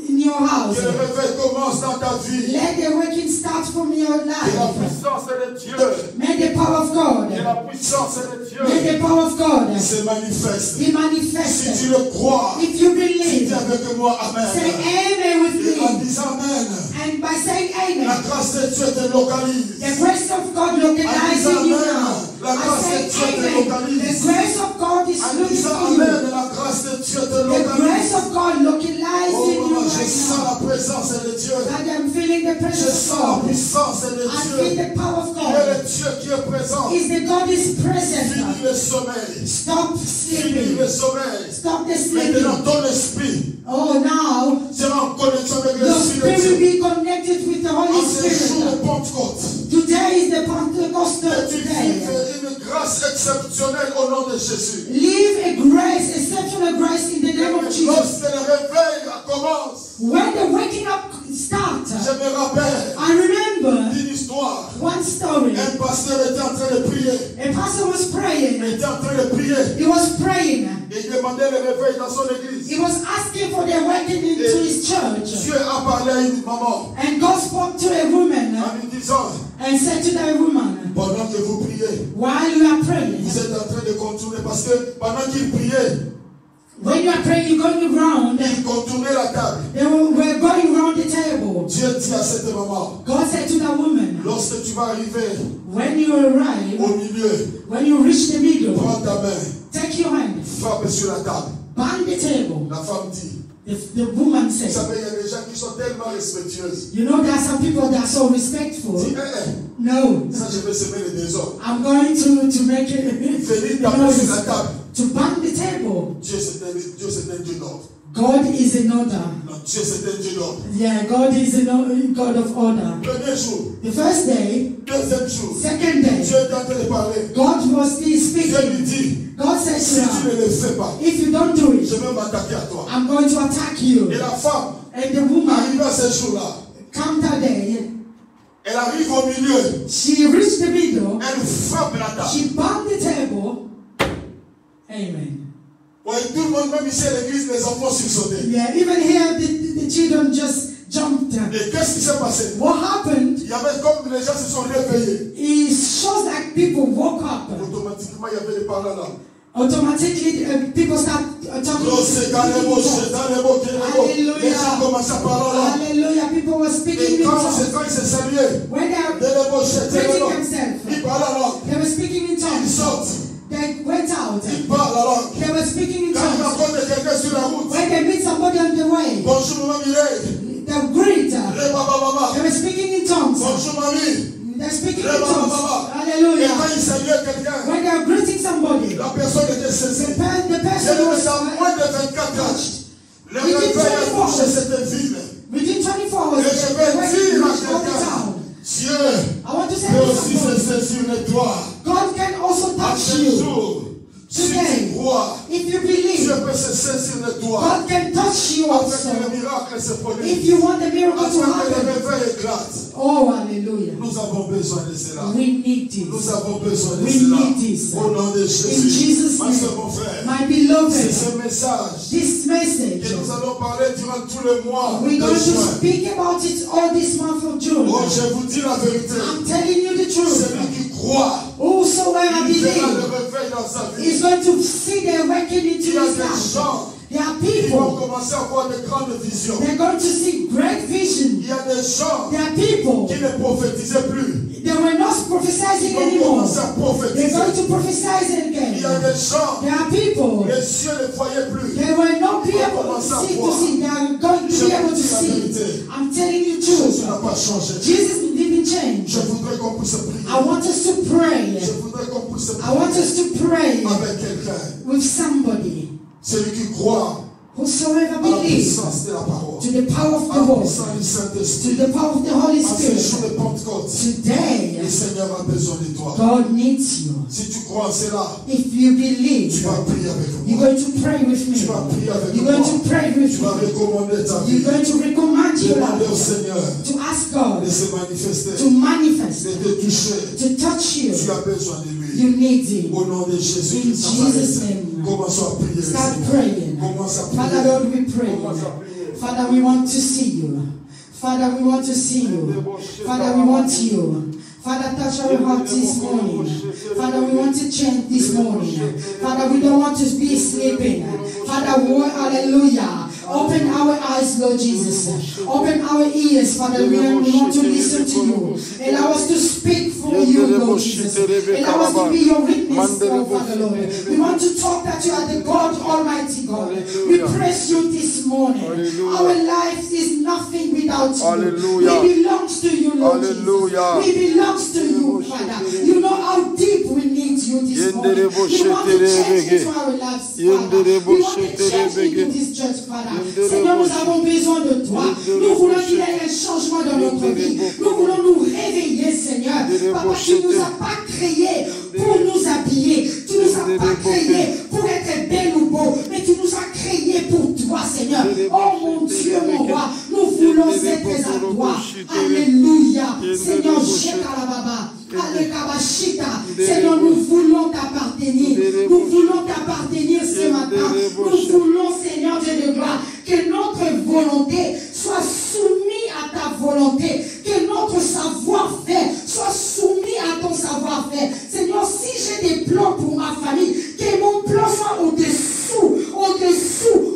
in your house. Que le réveil commence dans ta vie. Let the working start from your Que la life. puissance de Dieu, May the power of God, que la puissance de Dieu may the power of God se manifeste. be Si tu manifested. le crois, If you dis believe, avec moi say Amen. amen with Et en me. disant Amen, And by saying la amen, grâce de Dieu te localise. the grace of God localizing you now. La grâce I de Dieu say te amen. localise. The grace of God is En looking disant for you. Amen, la grâce de Dieu te The grace localise. of God localizing Oh, you maman, je right sens now. la présence de Dieu. God, I'm feeling the Je presence sens of la God. puissance de I feel Dieu. the power of Il est le God. Dieu qui est présent. Is the God is Fini present. le sommeil. Stop Fini sleeping. le sommeil. Stop the Maintenant, sleeping. ton esprit Oh, now sera en connexion avec your l'Esprit de spirit will Dieu. be connected with the En Holy ce jour Spirit. de Pentecôte, Today is the Pentecostal que tu day. vives une grâce exceptionnelle au nom de Jésus. Live a grace, exceptional grace in the name of Jesus. Lorsque le réveil commence, When the waking up starts, je me rappelle I remember d'une histoire. one story. Un pasteur était en train de prier. A pastor was Il praying. était en train de prier. He was praying. Et demandait le réveil dans son église. He was asking for the awakening to his church. Dieu a parlé à une maman And God spoke to a woman en lui disant, and said to the woman, pendant que vous priez, while you are praying, vous êtes en train de contourner parce que pendant qu'il priait, when you are praying, you're going around. il contournait la table. They were going around the table. Dieu dit à cette maman, God said to the woman, lorsque tu vas arriver when you arrive, au milieu, when you reach the middle, prends ta main, take your hand, frappe sur la table. bang the table. La femme dit, The woman vous said, savez, il y a des gens qui sont tellement respectueuses. you know, there are some people that are so respectful. Dis, No, ça je vais semer le désordre. I'm going to make it, Venez taper sur la table. to bang the table. Dieu c'est un Dieu d'ordre. God is in order. Non, Dieu c'est un Dieu d'ordre. Yeah, God is a God of order. Premier jour, The first day, deuxième jour, second day, Dieu est en train de parler. God was still Dieu lui speaking. dit, God said si to tu her, ne le fais pas, if you don't do je it, vais m'attaquer à toi. I'm going to attack you. Et la femme, And the woman, arrive à ce jour-là, counter day, elle arrive au milieu, she reached the middle, elle frappe la table. she banged the table. Amen. Ouais, tout le monde, même ici à l'église, les enfants sursautaient. Yeah, even here the children just jumped. Et qu'est-ce qui s'est passé? What happened? Il y avait comme les gens se sont réveillés. It shows like people woke up. Automatiquement, il y avait des paroles là. Automatically, people start talking. Les gens commencent à parler là. Hallelujah. People were speaking Et in quand tongues. ils se saluaient, When they are greeting themselves, ils parlent alors. they were speaking in Ils tongues. sortent, They went out. ils parlent alors. They were speaking in Quand ils tongues. rencontrent quelqu'un sur la route, When they meet somebody on the way, bonjour maman Mireille, they greet. baba, They were speaking in tongues. bonjour mamie. They're speaking in Et tongues. quand Hallelujah. ils saluaient quelqu'un, When they're greeting somebody, la personne était cessée. the Il person y was avait moins de 24 heures. Le réveil a touché cette ville. within 24 hours. Et je vais They dire à went all the quelqu'un, town. Dieu I want to say peut to aussi somebody, se saisir de toi. God can also À touch ce you. jour, si Today, tu crois, if you Dieu believe, peut se saisir de toi. God can touch you Afin also. que le miracle se If produise. you want the miracle to Afin que le happen. réveil éclate. Oh, hallelujah. Nous avons besoin de cela. We need this. Nous avons besoin de We cela. need this. Au nom de In Jésus. Jesus' Ma soeur, name. mon frère, My c'est beloved, ce message this message, que nous allons parler durant tout le mois we're de going to juin. speak about it all this month of June. Oh, je vous dis la vérité. I'm telling you the truth. Celui qui croit, Whosoever il verra le believes réveil dans sa vie. is going to see the awakening Il to y a his des life. gens There are qui vont people, commencer à avoir de grandes visions. they're going to see great vision. Il y a des gens There are people, qui ne prophétisaient plus. they were not prophesizing Ils vont anymore. commencer à They're prophétiser. going to prophesize Il y a again. des gens, There are people, les cieux ne voyaient plus. they were not be able to see. They are going to be able to see. I'm telling you the Jésus n'a truth. pas changé. Jesus didn't change. Je voudrais qu'on puisse prier. I want us to pray. Je voudrais qu'on puisse I want prier us to pray avec quelqu'un. with somebody. Celui qui croit Whosoever à la believes puissance de la parole. to the power of À the la word, puissance du to Saint-Esprit. the power of the Holy À ce jour Spirit. de Pentecôte. Today, Le Seigneur a besoin de toi. God needs you. Si tu crois en cela, If you tu believe, vas prier avec you're moi. going to pray with me. Tu vas prier avec You're moi. going to pray Tu with vas me. recommander ta You're vie. going to recommend your Demander au life Seigneur to ask God de se manifester, to manifest, de te toucher. to touch you. Tu as besoin de lui. You need Him. Au nom de Jésus In Christ, Jesus' name. commençons à prier. Start Seigneur. praying. Commence à Father prier. Lord, we pray. Commence à prier. Father, we want to see you. Father, we want to see you. Father, we want you. Father, touch our heart this morning. Father, we want to change this morning. Father, we don't want to be sleeping. Father, hallelujah. Open our eyes, Lord Jesus. Open our ears, Father. We want to listen to you. Allow us to speak for you, Lord Jesus. Allow us to be your witness, oh Father, Lord. We want to talk that you are the God, Almighty God. We praise you this morning. Our life is nothing without you. Hallelujah. We belong to you, Lord Hallelujah. Jesus. We belong to you, Father. You know how deep we need you this morning. We want to change into our lives, Father. We want to change into this church, Father. Seigneur, nous avons besoin de toi. Nous voulons qu'il y ait un changement dans notre vie. Nous voulons nous réveiller, Seigneur. Papa, tu ne nous as pas créés pour nous habiller. Tu ne nous as pas créés pour être belle ou beau. Mais tu nous as créés pour toi, Seigneur. Oh mon Dieu, mon roi. Nous voulons être à toi. Alléluia. Seigneur, Shekalababa. Seigneur, nous voulons t'appartenir. Nous voulons t'appartenir ce matin. Dieu de gloire, que notre volonté soit soumise à ta volonté, que notre savoir-faire soit soumis à ton savoir-faire. Seigneur, si j'ai des plans pour ma famille, que mon plan soit au-dessous,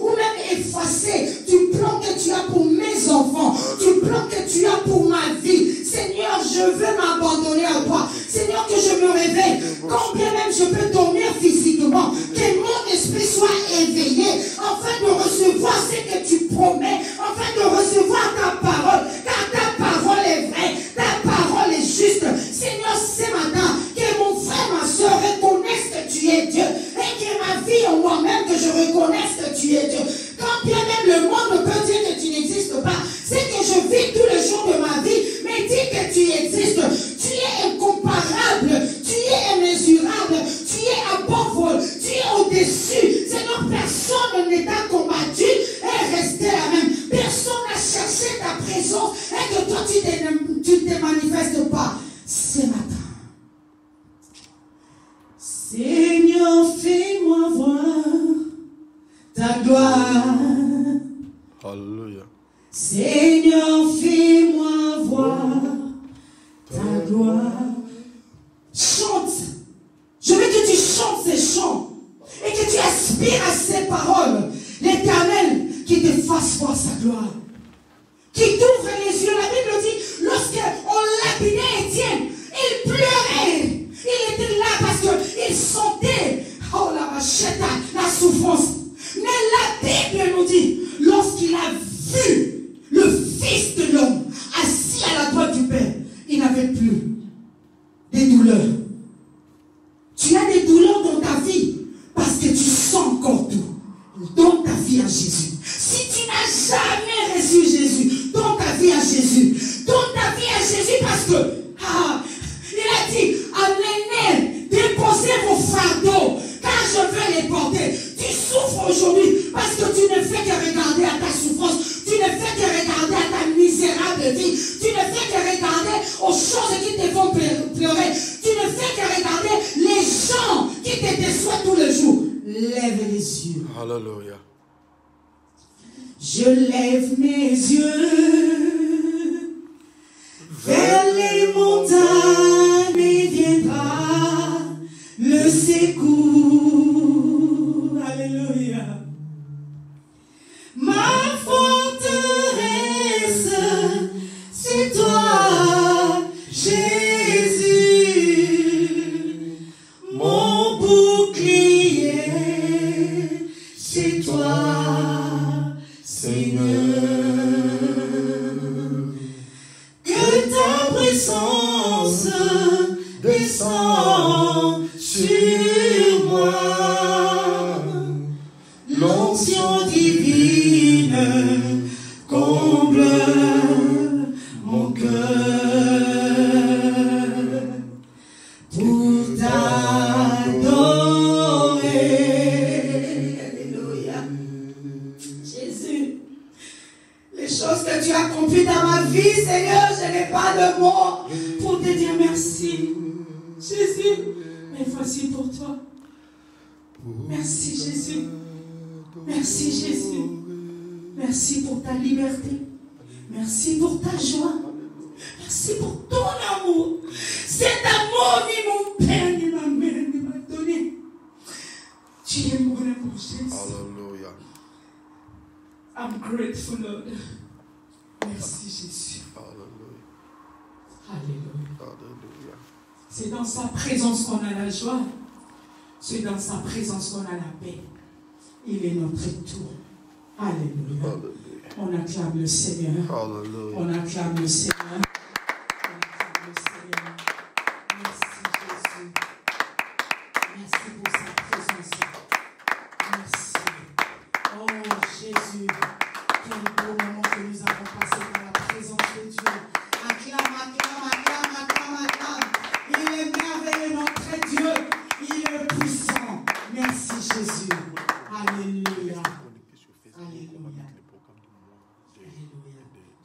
ou même effacé du plan que tu as pour mes enfants, du plan que tu as pour ma vie. Seigneur, je veux m'abandonner à toi. Seigneur, que je me réveille, quand bien même je peux dormir physiquement, que mon esprit soit éveillé, afin de recevoir ce que tu promets, afin de recevoir ta parole, car ta parole est vraie, ta parole est juste. Seigneur, ce matin, que mon frère, ma soeur reconnaissent que tu es Dieu, et que ma vie en moi-même, que je reconnaisse que tu es Dieu. Quand bien même le monde peut dire que tu n'existes pas, c'est que je vis tous les jours de ma vie, mais dis que tu existes. Tu es incomparable, tu es immesurable, tu es above, tu es au-dessus. Seigneur, personne ne t'a combattu et resté la même. Personne n'a cherché ta présence et que toi tu ne te manifestes pas. Ce matin, Seigneur, fais-moi voir ta gloire. Alléluia. Seigneur, fais-moi voir ta gloire. Chante. Je veux que tu chantes ces chants et que tu aspires à ces paroles. L'Éternel qui te fasse voir sa gloire, qui t'ouvre les yeux. La Bible dit, lorsqu'on lapidait Étienne, il pleurait. Il était là parce qu'il sentait, oh la machette, la souffrance. Mais la Bible nous dit, lorsqu'il a vu le Fils de l'homme assis à la droite du Père, il n'avait plus des douleurs. Tu as des douleurs dans ta vie parce que tu sens encore tout. Donne ta vie à Jésus. Si tu n'as jamais reçu Jésus, donne ta vie à Jésus. Donne ta vie à Jésus parce que il a dit, amenez, déposez vos fardeaux, car je veux les porter. Tu souffres aujourd'hui parce que tu ne fais que regarder à ta souffrance, tu ne fais que regarder à ta misérable vie, tu ne fais que regarder aux choses qui te font pleurer, tu ne fais que regarder les gens qui te déçoivent tous les jours. Lève les yeux. Alléluia. Je lève mes yeux vers les montagnes et viendra le secours. Alléluia. Ma forteresse, c'est toi, Jésus. Mon bouclier, c'est toi, Seigneur. Que ta puissance descend sur moi. L'onction divine comble mon cœur pour t'adorer. Alléluia. Jésus, les choses que tu as accomplies dans ma vie, Seigneur, je n'ai pas de mots pour te dire merci. Jésus, mais voici pour toi. Merci Jésus. Merci Jésus. Merci pour ta liberté. Merci pour ta joie. Merci pour ton amour. Cet amour ni mon Père ni ma mère ne m'a donné. Tu es mon amour Jésus. Alléluia. I'm grateful Lord. Merci Jésus. Alléluia. Alléluia. Alléluia. C'est dans sa présence qu'on a la joie. C'est dans sa présence qu'on a la paix. Il est notre tout. Alléluia. Alléluia. On acclame le Seigneur. Alléluia. On acclame le Seigneur. On acclame le Seigneur. Merci Jésus. Merci pour sa présence. Merci. Oh Jésus. Quel beau moment que nous avons passé dans la présence de Dieu. Acclame, acclame, acclame, acclame, acclame. Il est merveilleux notre Dieu. Il est puissant. Merci Jésus. Alléluia. Alléluia. Alléluia.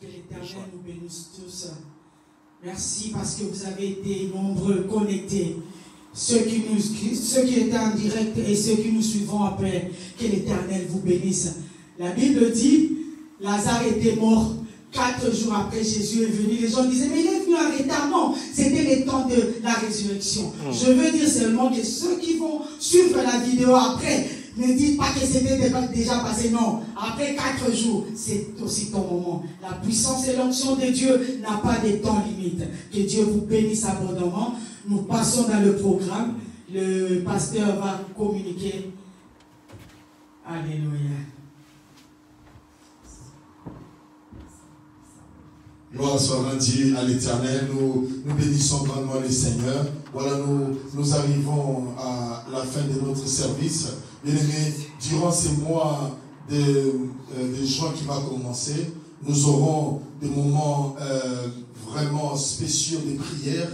Que l'Éternel nous bénisse tous. Merci parce que vous avez été nombreux connectés. Ceux qui étaient en direct et ceux qui nous suivront après. Que l'Éternel vous bénisse. La Bible dit, Lazare était mort 4 jours après Jésus est venu. Les gens disaient, mais il est venu en retard. Non, c'était le temps de la résurrection. Je veux dire seulement que ceux qui vont suivre la vidéo après, ne dites pas que c'était déjà passé. Non, après 4 jours, c'est aussi ton moment. La puissance et l'onction de Dieu n'a pas de temps limite. Que Dieu vous bénisse abondamment. Nous passons dans le programme. Le pasteur va communiquer. Alléluia. Gloire soit rendue à l'Éternel. Nous bénissons grandement le Seigneur. Voilà, nous arrivons à la fin de notre service. Bien-aimés, durant ces mois de juin qui va commencer, nous aurons des moments vraiment spéciaux de prière,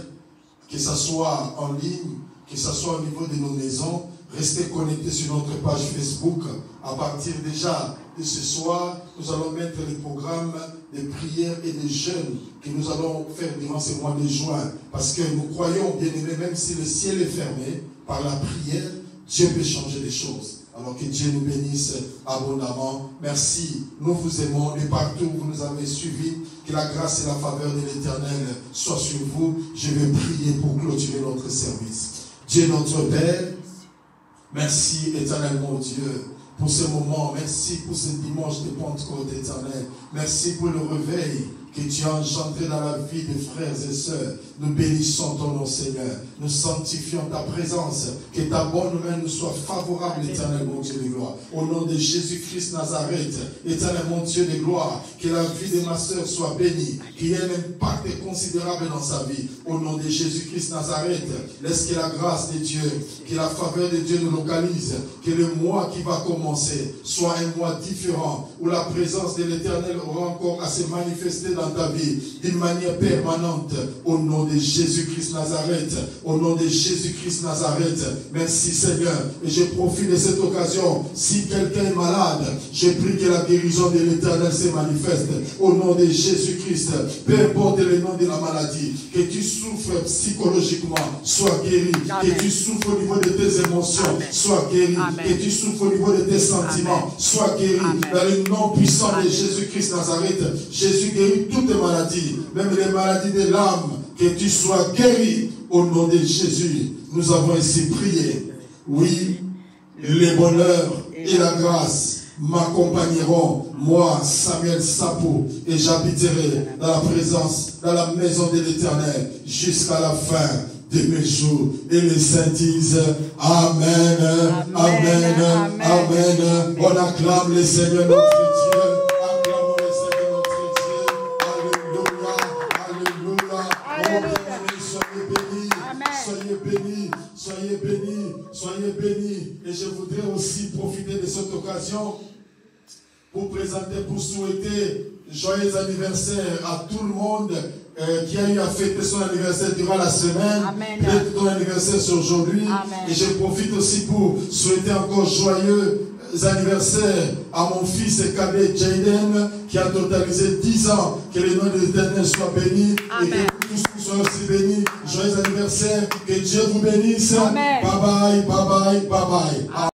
que ce soit en ligne, que ce soit au niveau de nos maisons. Restez connectés sur notre page Facebook. À partir déjà de ce soir, nous allons mettre les programmes de prière et de jeûne que nous allons faire durant ce mois de juin. Parce que nous croyons, bien aimés, même si le ciel est fermé, par la prière, Dieu peut changer les choses. Alors que Dieu nous bénisse abondamment. Merci. Nous vous aimons et partout où vous nous avez suivis. Que la grâce et la faveur de l'Éternel soient sur vous. Je vais prier pour clôturer notre service. Dieu notre Père, merci éternellement Dieu pour ce moment. Merci pour ce dimanche de Pentecôte éternel. Merci pour le réveil que tu as engendré dans la vie des frères et sœurs. Nous bénissons ton nom Seigneur. Nous sanctifions ta présence. Que ta bonne main nous soit favorable éternel mon Dieu de gloire. Au nom de Jésus-Christ Nazareth, éternel mon Dieu de gloire, que la vie de ma sœur soit bénie. Qu'il y ait un impact considérable dans sa vie. Au nom de Jésus-Christ Nazareth, laisse que la grâce de Dieu, que la faveur de Dieu nous localise. Que le mois qui va commencer soit un mois différent, où la présence de l'Éternel aura encore à se manifester dans ta vie d'une manière permanente. Au nom de Jésus-Christ Nazareth, au nom de Jésus-Christ Nazareth, merci Seigneur. Et je profite de cette occasion. Si quelqu'un est malade, je prie que la guérison de l'Éternel se manifeste. Au nom de Jésus-Christ, peu importe le nom de la maladie, que tu souffres psychologiquement, sois guéri. Amen. Que tu souffres au niveau de tes émotions, amen, sois guéri. Amen. Que tu souffres au niveau de tes sentiments, amen, sois guéri. Amen. Dans le nom puissant, amen, de Jésus-Christ Nazareth, Jésus guérit toutes les maladies, même les maladies de l'âme. Que tu sois guéri au nom de Jésus. Nous avons ainsi prié. Oui, le bonheur et la grâce m'accompagneront, moi, Samuel Sapou, et j'habiterai dans la présence, dans la maison de l'Éternel, jusqu'à la fin de mes jours. Et les saints disent Amen, Amen, Amen, Amen, Amen. On acclame le Seigneur notre Dieu. Acclamons le Seigneur notre Dieu. Alléluia, Alléluia. Soyez bénis, soyez bénis, soyez bénis, soyez bénis. Et je voudrais aussi profiter de cette occasion pour présenter, pour souhaiter joyeux anniversaire à tout le monde qui a eu à fêter son anniversaire durant la semaine. Peut-être ton anniversaire c'est aujourd'hui. Et je profite aussi pour souhaiter encore joyeux anniversaire à mon fils cadet Jaden qui a totalisé 10 ans. Que le nom de l'Éternel soit béni. Amen. Et que tous soient aussi bénis. Joyeux anniversaire. Que Dieu vous bénisse. Amen. Bye bye, bye bye, bye bye.